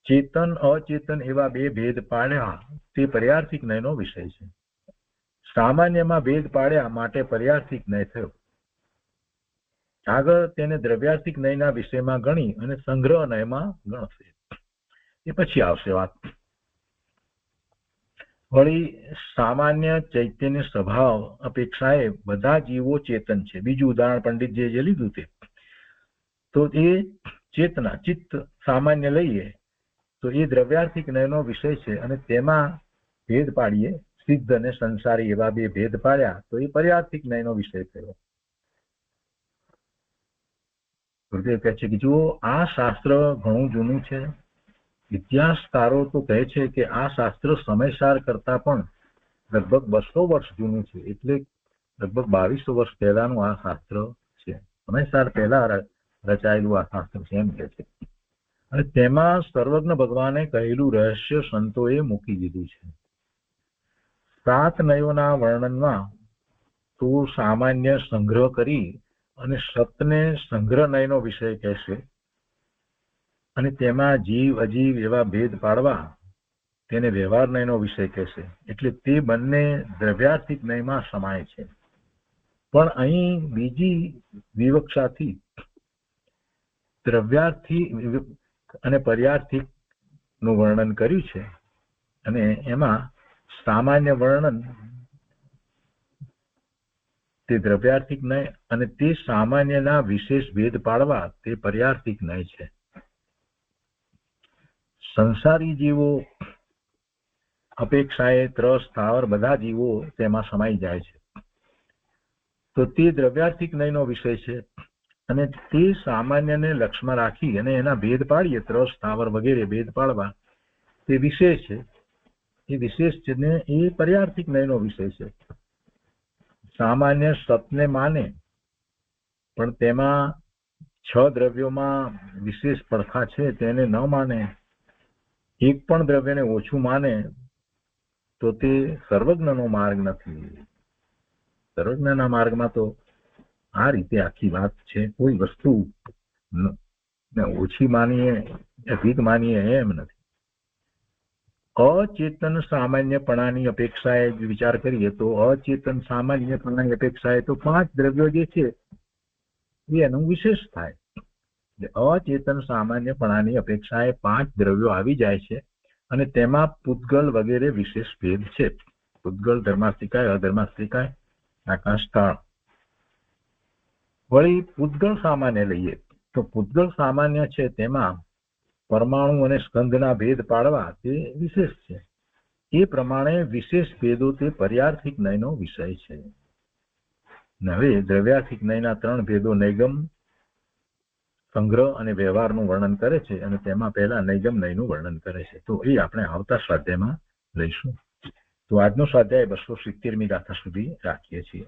ચેતન અચેતન એવા 2 ભેદ પાડ્યા તે પર્યાર્થિક નયનો વિષય છે. સામાન્યમાં ભેદ પાડ્યા માટે પર્યાર્થિક નય થયો. આગળ તેને દ્રવ્યાર્થિક નયના વિષયમાં ગણી અને સંગ્રહ નયમાં ગણશે. એ પછી આવશે વાત. વળી સામાન્ય ચૈતન્ય સ્વભાવ અપેક્ષાએ બધા જીવો ચેતન છે. બીજું ઉદાહરણ પંડિતજીએ જે લીધું તે, તો એ ચેતના ચિત્ત સામાન્ય લઈએ તો એ દ્રવ્યાર્થિક નયનો વિષય છે. અને તેમાં ભેદ પાડીએ, સિદ્ધ અને સંસારી એવા 2 ભેદ પાડ્યા તો એ પર્યાર્થિક નયનો વિષય થયો. ગુરુદેવ કહે છે કે જુઓ, આ શાસ્ત્ર ઘણું જૂનું છે. ઇતિહાસકારો તો કહે છે કે આ શાસ્ત્ર સમયસાર કરતા પણ લગભગ 200 વર્ષ જૂનું છે. એટલે લગભગ 2200 વર્ષ પહેલાનું આ શાસ્ત્ર છે. સમયસાર પહેલા રચાયેલું આ શાસ્ત્ર છે એમ કહે છે. અને તેમાં સર્વજ્ઞ ભગવાને કહેલું રહસ્ય સંતોએ મૂકી દીધું છે. 7 નયોના વર્ણનમાં તો સામાન્ય સંગ્રહ કરી અને સતને સંગ્રહ નયનો વિષય કહેશે. અને તેમાં જીવ અજીવ એવા ભેદ પાડવા તેને વ્યવહાર નયનો વિષય કહેશે. એટલે તે બંને દ્રવ્યાર્થિક નયમાં સમાય છે. પણ અહીં બીજી વિવક્ષાથી દ્રવ્યાર્થી અને પર્યાર્થિક નું વર્ણન કર્યું છે. અને એમાં સામાન્ય વર્ણન તે દ્રવ્યાર્થિક નય અને તે સામાન્યના વિશેષ ભેદ પાડવા તે પર્યાર્થિક નય છે. સંસારી જીવો અપેક્ષાએ ત્રસ સ્થાવર બધા જીવો તેમાં સમાઈ જાય છે. તો તે દ્રવ્યાર્થિક નયનો વિષય છે. અને તે સામાન્યને લક્ષમાં રાખી અને એના ભેદ પાડીએ, ત્રસ સ્થાવર વગેરે ભેદ પાડવા તે વિશેષ છે. એ વિશેષ છે ને એ પર્યાર્થિક નયનો વિષય છે. સામાન્ય સતને માને પણ તેમાં 6 દ્રવ્યોમાં વિશેષ પડખા છે તેને ન માને, એક પણ દ્રવ્યને ઓછું માને તો તે સર્વજ્ઞનો માર્ગ નથી. સર્વજ્ઞના માર્ગમાં તો આ રીતે આખી વાત છે. કોઈ વસ્તુ ઓછી માનીએ અધિક માનીએ એમ નથી. અચેતન સામાન્યપણાની અપેક્ષાએ વિચાર કરીએ તો અચેતન સામાન્યપણાની અપેક્ષાએ તો 5 દ્રવ્યો જે છે એનું વિશેષ થાય. અચેતન સામાન્યપણાની અપેક્ષાએ 5 દ્રવ્યો આવી જાય છે અને તેમાં પૂતગલ વગેરે વિશેષ ભેદ છે. પૂતગલ, ધર્માસ્તિકાય, અધર્માસ્તિકાય, આકાશ, સ્થળ. વળી પૂતગલ સામાન્ય લઈએ તો પૂતગલ સામાન્ય છે તેમાં પરમાણુ અને સ્કંધના ભેદ પાડવા તે વિશેષ છે. એ પ્રમાણે વિશેષ ભેદો તે પર્યાર્થિક નયનો વિષય છે. હવે દ્રવ્યાર્થિક નયના 3 ભેદો નૈગમ, સંગ્રહ અને વ્યવહારનું વર્ણન કરે છે. અને તેમાં પહેલા નૈગમ નયનું વર્ણન કરે છે. તો એ આપણે આવતા સ્વાધ્યાયમાં લઈશું. તો આજનો સ્વાધ્યાય 270મી ગાથા સુધી રાખીએ છીએ.